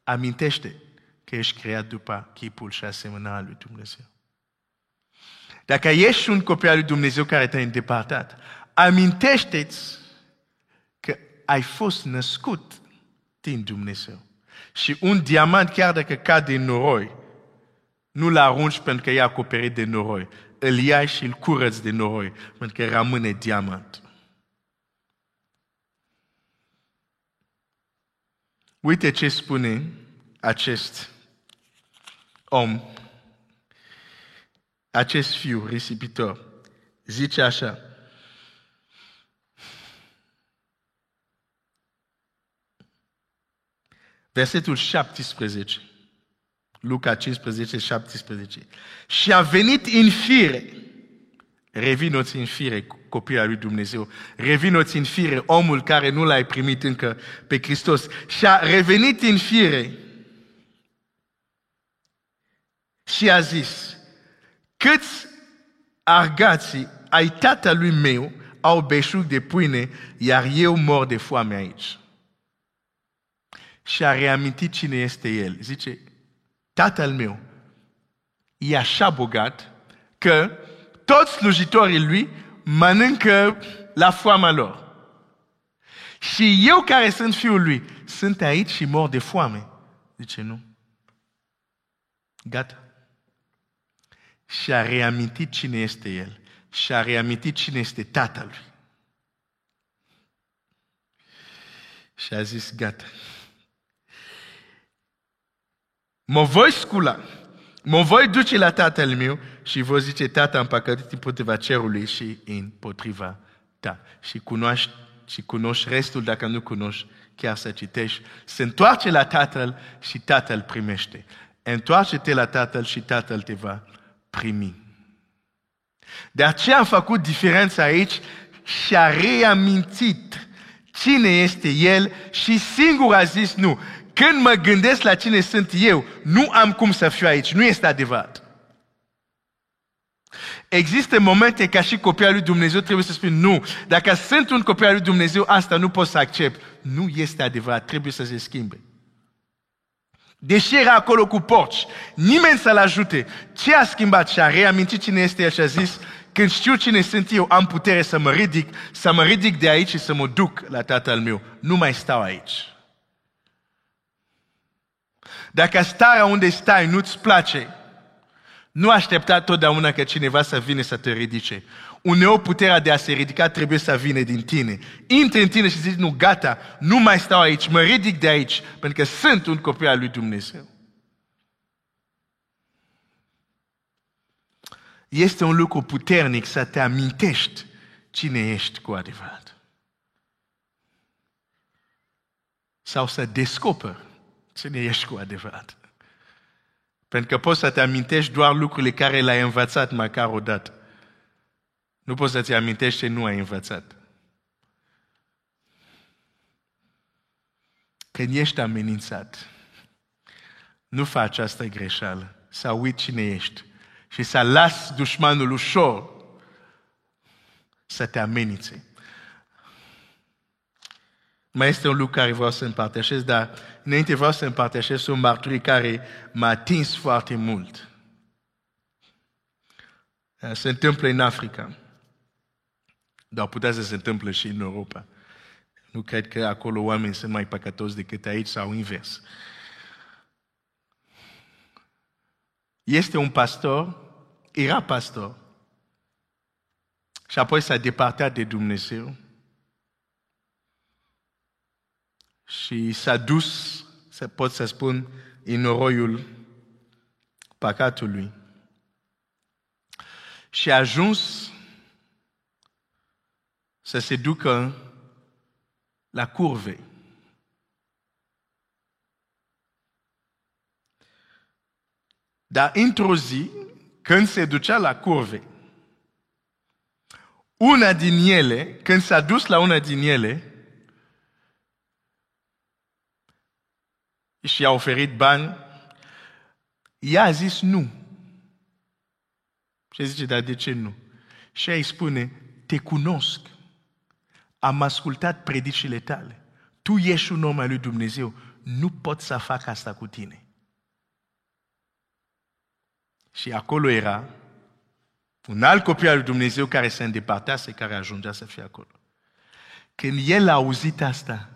Amintește că ești creat după chipul și asemănarea lui Dumnezeu. Dacă ești un copil al lui Dumnezeu care te-a îndepărtat, amintește-ți că ai fost născut din Dumnezeu. Și un diamant, chiar dacă cade în noroi, nu-l arunci pentru că e acoperit de noroi. Îl iai și îl curăți de noroi, pentru că rămâne diamant. Uite ce spune acest om, acest fiu risipitor. Zice așa: versetul 17, Luca 15, 17. Și a venit în fire, revinoți în fire, copilul al lui Dumnezeu, revinoți în fire, omul care nu l-ai primit încă pe Hristos, și a revenit în fire și a zis: câți argații ai tatălui meu au beșug de pâine, iar eu mor de foame aici. Și a reamintit cine este el. Zice: tatăl meu e așa bogat că toți slujitorii lui mănâncă la foamea lor. Și eu care sunt fiul lui, sunt aici și mor de foame. Zice: nu. Gata. Și a reamintit cine este el. Și a reamintit cine este tatăl lui. Și a zis: gata. Mă voi scula, mă voi duce la tatăl meu și voi zice: tata, am păcătit împotriva cerului și împotriva ta. Și cunoști restul, dacă nu cunoști, chiar să citești. Se întoarce la tatăl și tatăl primește. Întoarce-te la tatăl și tatăl te va primi. De aceea am făcut diferența aici și a reamintit cine este El și singur a zis nu. Când mă gândesc la cine sunt eu, nu am cum să fiu aici, nu este adevărat. Există momente ca și copil al lui Dumnezeu trebuie să spun nu. Dacă sunt un copil al lui Dumnezeu, asta nu pot să accept. Nu este adevărat, trebuie să se schimbe. Deși era acolo cu porci, nimeni să-l ajute. Ce a schimbat? Și a reamintit cine este el și a zis, când știu cine sunt eu, am putere să mă ridic de aici și să mă duc la Tatăl meu. Nu mai stau aici. Dacă starea unde stai nu-ți place, nu aștepta totdeauna că cineva să vină să te ridice. Uneori puterea de a se ridica trebuie să vină din tine. Intri în tine și zici, nu, gata, nu mai stau aici, mă ridic de aici, pentru că sunt un copil al lui Dumnezeu. Este un lucru puternic să te amintești cine ești cu adevărat. Sau să descoperi cine ești cu adevărat. Pentru că poți să te amintești doar lucrurile care le-ai învățat măcar o dată. Nu poți să-ți amintești ce nu ai învățat. Când ești amenințat, nu faci această greșeală, să uiți cine ești și să las dușmanul ușor să te amenințe. Mai este un lucru care vreau să împărtășesc, dar înainte vreau să împărtășesc o mărturie care m-a atins foarte mult. Se întâmplă în Africa, dar putea să se întâmple și în Europa. Nu cred că acolo oamenii sunt mai păcătoși decât aici sau invers. Este un pastor, era pastor, și apoi s-a depărtat de Dumnezeu și s-a dus, pot să spun, în noroiul păcatului. Și a ajuns să se ducă la curve. Dar într-o zi, când se ducea la curve, una din ele, când s-a dus la una din ele, și a oferit bani, ea a zis nu. Și zice, dar de ce nu? Și ea îi spune, te cunosc, am ascultat predicile tale, tu ești un om al lui Dumnezeu, nu pot să fac asta cu tine. Și acolo era un alt copil al lui Dumnezeu care se îndepărtase, care ajungea să fie acolo. Când el a auzit asta,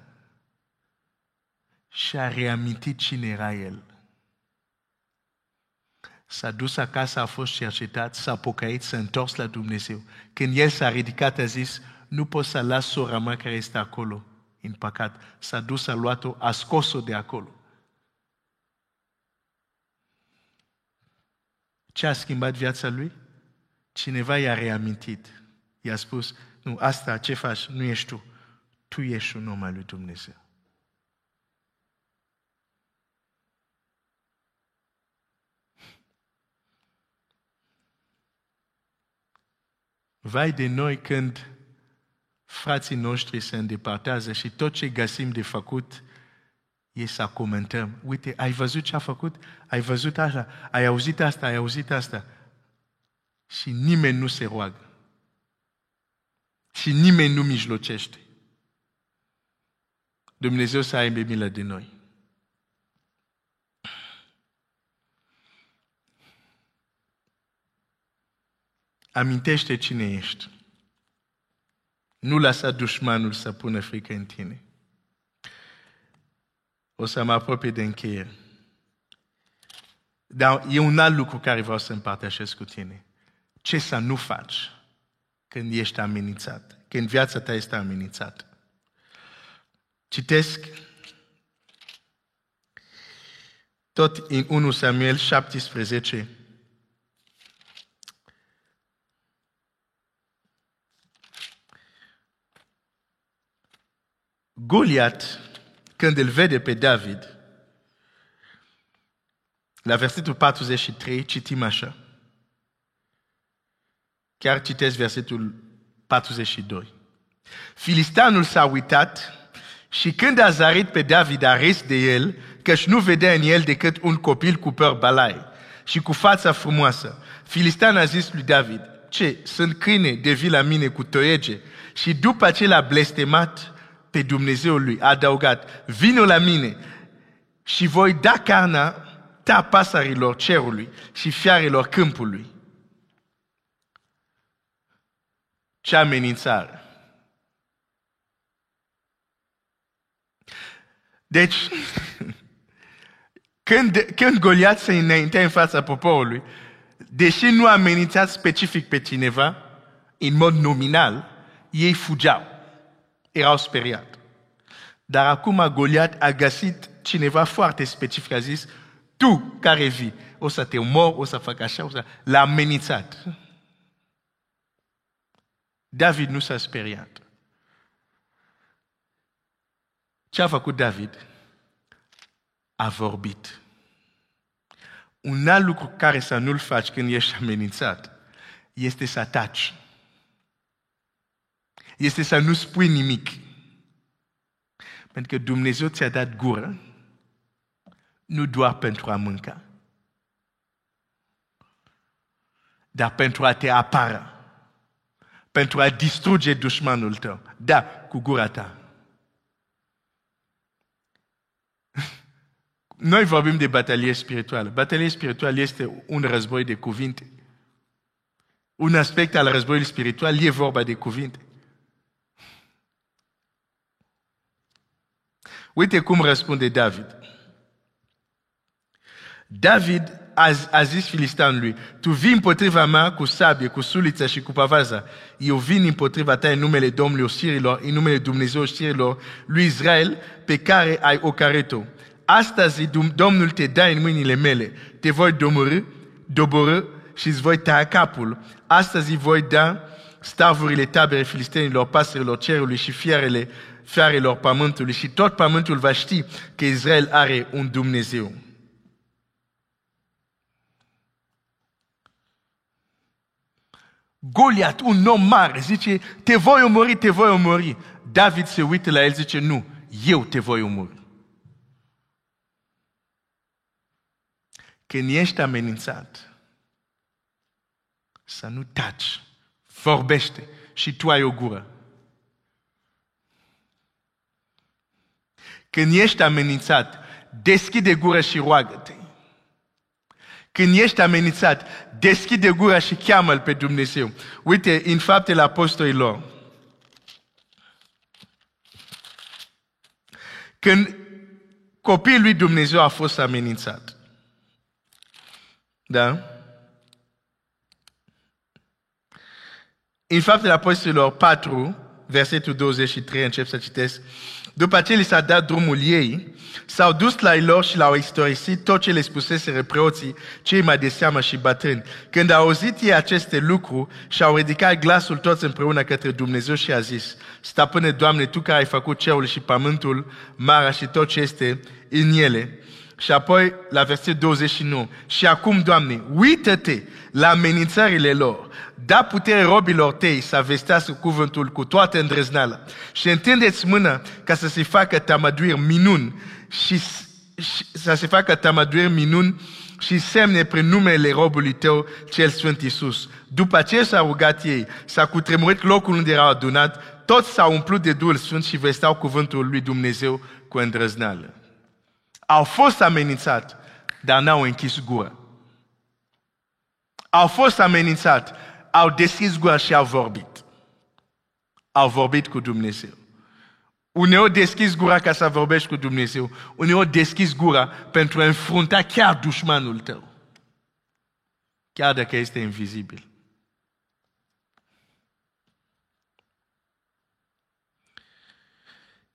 și-a reamintit cine era el. S-a dus acasă, a fost cercetat, s-a pocăit, s-a întors la Dumnezeu. Când el s-a ridicat, a zis, nu pot să las sora mea care este acolo, în păcat. S-a dus, a luat-o, a scos-o de acolo. Ce a schimbat viața lui? Cineva i-a reamintit. I-a spus, nu, asta ce faci? Nu ești tu. Tu ești un om al lui Dumnezeu. Vai de noi când frații noștri se îndepărtează și tot ce găsim de făcut e să comentăm. Uite, ai văzut ce a făcut? Ai văzut asta? Ai auzit asta? Ai auzit asta? Și nimeni nu se roagă. Și nimeni nu mijlocește. Dumnezeu să aibă milă de noi. Amintește cine ești. Nu lăsa dușmanul să pună frică în tine. O să mă apropie de încheiere. Dar e un alt lucru care vreau să împărtășesc cu tine. Ce să nu faci când ești amenințat, când viața ta este amenințată. Citesc tot în 1 Samuel 17. Goliat, când îl vede pe David, la versetul 43, citim așa. Chiar citesc versetul 42. Filisteanul s-a uitat și când a zărit pe David a râs de el, căci nu vedea în el decât un copil cu păr balai și cu fața frumoasă. Filistean a zis lui David: ce, sunt câine de vii la mine cu toiege? Și după aceea a blestemat pe Dumnezeul lui, a adăugat: vino la mine și voi da carnea ta pasărilor cerului și fiarelor câmpului. Ce amenințare! Deci, când Goliat se înaintea în fața poporului, deși nu a amenințat specific pe cineva, în mod nominal, ei fugeau, erau speriat. Dar acum Goliat a găsit cineva foarte specific, a zis: tu care vii, o să te omor, o să fac așa, l-a amenințat. David nu s-a speriat. Ce a făcut David? A vorbit. Un alt lucru care să nu-l faci când ești amenințat este să taci. Este să nu spui nimic. Pentru că Dumnezeu ți-a dat gură, nu doar pentru a mânca, dar pentru a te apăra, pentru a distruge dușmanul tău. Da, cu gura ta. Noi vorbim de bătălie spirituală. Bătălie spirituală este un război de cuvinte. Un aspect al războiului spiritual e vorba de cuvinte. Uite cum răspunde David. David a zis filisteanului: tu vii împotriva mea cu sabie, cu suliță și cu pavaza. Eu vin împotriva ta în numele Domnului oștirilor, în numele Dumnezeu oștirilor lui Israel, pe care ai ocărât-o. Astăzi Domnul te dă în mâinile mele. Te voi doborî și îți voi tăia capul. Astăzi voi da stavurile tabere filistenilor, pasărilor cerului și fiarelor pământului și tot pământul va ști că Israel are un Dumnezeu. Goliat, un om mare, zice: te voi omori, te voi omori. David se uită la el, zice: nu, eu te voi omori. Când ești amenințat, să nu taci, vorbește și tu ai o gură. Când ești amenințat, deschide gura și roagă-te. Când ești amenințat, deschide gura și cheamă-L pe Dumnezeu. Uite, în Faptele Apostolilor, când copilul lui Dumnezeu a fost amenințat, da? În Faptele Apostolilor 4, versetul 23, încep să citesc. După ce li s-a dat drumul ei, s-au dus la ei lor și l-au istorisit tot ce le spuseseră preoții, cei mai de seamă și bătrâni. Când au auzit ei aceste lucruri, și-au ridicat glasul toți împreună către Dumnezeu și a zis: Stăpâne, Doamne, Tu care ai făcut cerul și pământul, marea și tot ce este în ele. Și apoi, la versetul 29, și acum, Doamne, uită-te la amenințările lor, da putere robilor Tăi să vestească cuvântul cu toată îndrăzneala și întinde-ți mâna ca să se facă tămăduiri minuni și să se facă tămăduiri minuni și semne prin numele robului Tău, cel Sfânt Iisus. După ce s-a rugat ei, s-a cutremurit locul unde erau adunat, toți s-au umplut de Duhul Sfânt și vesteau cuvântul lui Dumnezeu cu îndrăzneală. Au fost amenințat, dar n-au închis gura. Au fost amenințat, au deschis gura și au vorbit. Au vorbit cu Dumnezeu. Uneori deschis gura ca să vorbești cu Dumnezeu. Uneori deschis gura pentru a înfrunta chiar dușmanul tău. Chiar dacă este invizibil.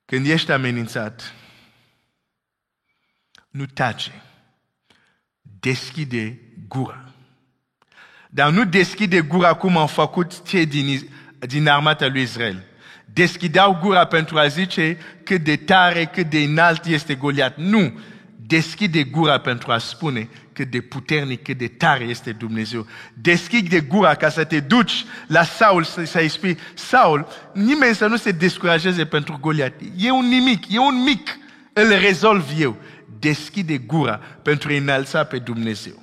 Când ești amenințat, nu tace. Deschide gura. Dar nu deschide gura cum au făcut cei din armata lui Israel. Deschideau gura pentru a zice cât de tare, cât de înalt este Goliat. Nu! deschide gura pentru a spune cât de puternic, cât de tare este Dumnezeu. Deschide gura ca să te duci la Saul să-i spui, Saul, nimeni să nu se descurajeze pentru Goliat. E un nimic, e un mic, îl rezolv eu. Deschide gura pentru a înălța pe Dumnezeu.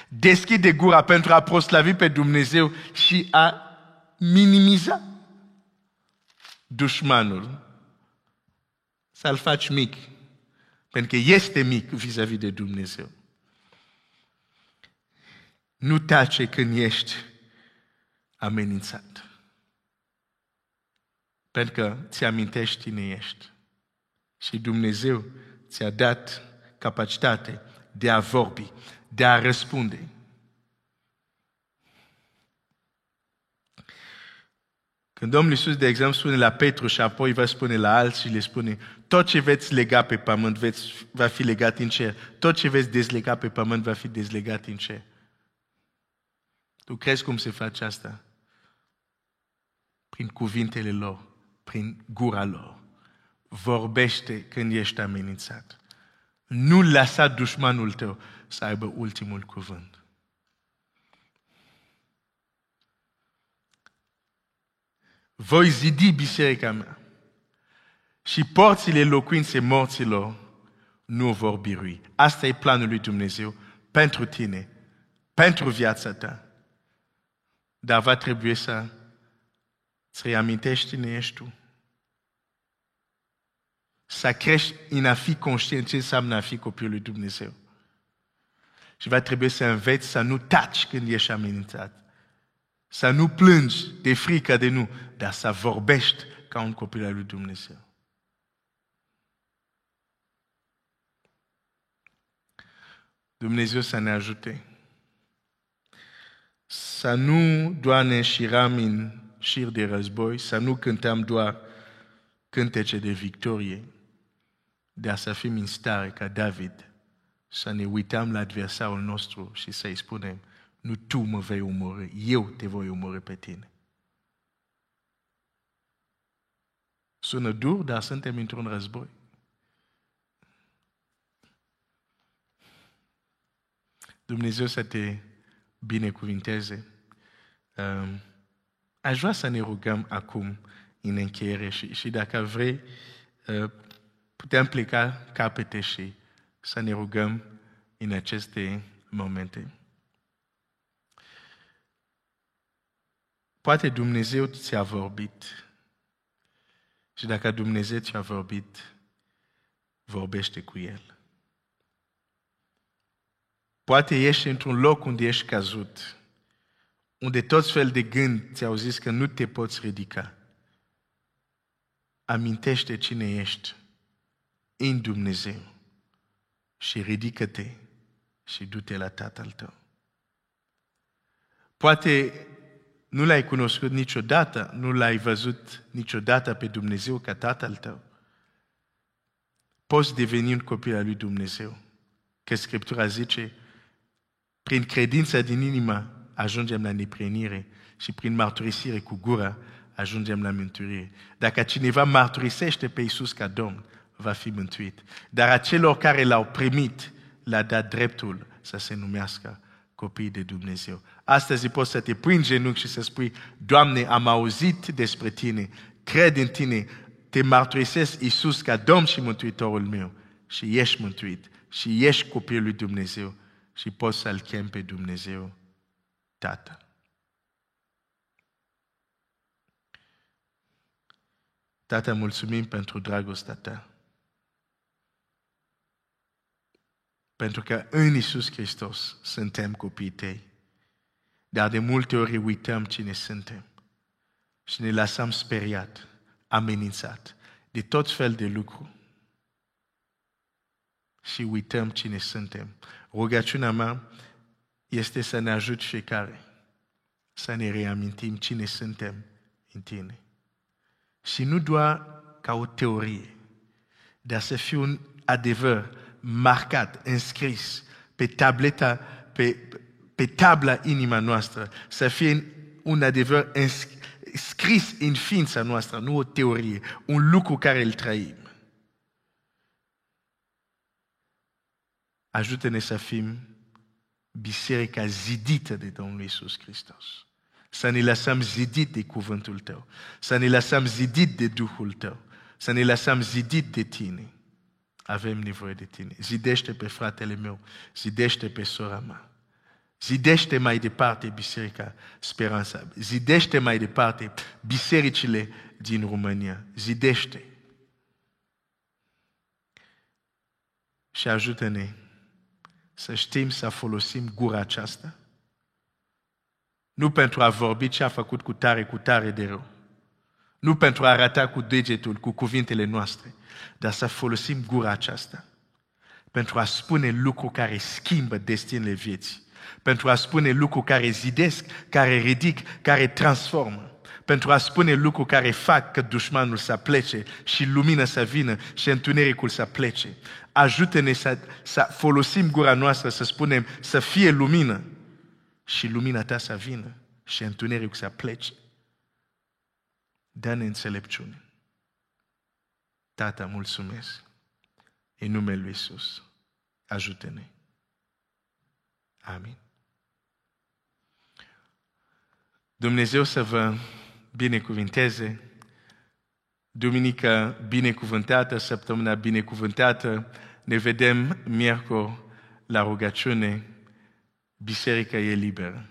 Deschide gura pentru a proslavi pe Dumnezeu și a minimiza dușmanul. Să-l faci mic. Pentru că este mic vis-a-vis de Dumnezeu. Nu tace când ești amenințat. Pentru că ți amintești cine ești. Și Dumnezeu ți-a dat capacitate de a vorbi, de a răspunde. Când Domnul Iisus, de exemplu, spune la Petru și apoi va spune la alții și le spune, tot ce veți lega pe pământ va fi legat în cer. Tot ce veți dezlega pe pământ va fi dezlegat în cer. Tu crezi cum se face asta? Prin cuvintele lor, prin gura lor. Vorbește când ești amenințat. Nu lăsa dușmanul tău să aibă ultimul cuvânt. Voi zidi biserica mea și porțile locuinței morților nu o vor birui. Asta e planul lui Dumnezeu pentru tine, pentru viața ta. Dar va trebui să-ți reamintești cine ești tu. Să crești în a fi conștient ce înseamnă a fi copilul lui Dumnezeu. Și va trebui să înveți să nu taci când ești amenințat. Să nu plângi de frică de nu, dar să vorbești ca un copil al lui Dumnezeu. Dumnezeu să ne ajute. Să nu doar ne înșirăm în șir de război, să nu cântăm doar cântece de victorie, dar să fim în stare ca David, să ne uităm la adversarul nostru și să-i spunem, nu tu mă vei omorî, eu te voi omorî pe tine. Sună dur, dar suntem într-un război. Dumnezeu să te binecuvinteze. Aș vrea să ne rugăm acum în încheiere și dacă vrei, putem pleca capete și să ne rugăm în aceste momente. Poate Dumnezeu ți-a vorbit și dacă Dumnezeu ți-a vorbit, vorbește cu El. Poate ești într-un loc unde ești căzut, unde toți fel de gândi ți-au zis că nu te poți ridica. Amintește cine ești în Dumnezeu și ridică-te și du-te la Tatăl tău. Poate nu l-ai cunoscut niciodată, nu l-ai văzut niciodată pe Dumnezeu ca Tatăl tău. Poți deveni un copil al lui Dumnezeu. Că Scriptura zice, prin credința din inimă ajungem la neprenire și prin mărturisire cu gura ajungem la mântuire. Dacă cineva mărturisește pe Iisus ca Domn, va fi mântuit. Dar acelor care l-au primit, le-a dat dreptul să se numească copiii de Dumnezeu. Astăzi poți să te pui în genunchi și să spui, Doamne, am auzit despre Tine, cred în Tine, te mărturisesc Iisus ca Domn și Mântuitorul meu și ești mântuit și ești copilul lui Dumnezeu și poți să-L chemi pe Dumnezeu Tată. Tată, mulțumim pentru dragostea Ta. Pentru că în Iisus Hristos suntem copiii Tăi. Dar de multe ori uităm cine suntem și ne lăsăm speriat, amenințat de tot fel de lucruri. Și uităm cine suntem. Rugăciunea mea este să ne ajut fiecare să ne reamintim cine suntem în Tine. Și nu doar ca o teorie, dar să fie un adevăr marcat, înscris pe tableta, pe tabla inima noastră, să fie un adevăr scris în ființa noastră, nu o teorie, un lucru care îl trăim. Ajută-ne să fim biserica zidită de Domnul Iisus Hristos. Să ne lăsăm zidit de cuvântul Tău. Să ne lăsăm zidit de Duhul Tău. Să ne lăsăm zidit de Tine. Avem nevoie de Tine. Zidește pe fratele meu. Zidește pe sora mea. Zidește mai departe Biserica Speranța. Zidește mai departe bisericile din România. Zidește. Și ajută-ne să știm să folosim gura aceasta. Nu pentru a vorbi ce a făcut cu tare de rău. Nu pentru a arăta cu degetul, cu cuvintele noastre, dar să folosim gura aceasta pentru a spune lucruri care schimbă destinele vieții, pentru a spune lucruri care zidesc, care ridic, care transformă, pentru a spune lucruri care fac că dușmanul să plece și lumina să vină și întunericul să plece. Ajută-ne să folosim gura noastră, să spunem, să fie lumină și lumina ta să vină și întunericul să plece. Dă-ne înțelepciune. Tată, mulțumesc. În numele Lui Iisus, ajută-ne. Amin. Dumnezeu să vă binecuvinteze. Duminică binecuvântată, săptămâna binecuvântată. Ne vedem miercuri la rugăciune. Biserica e liberă.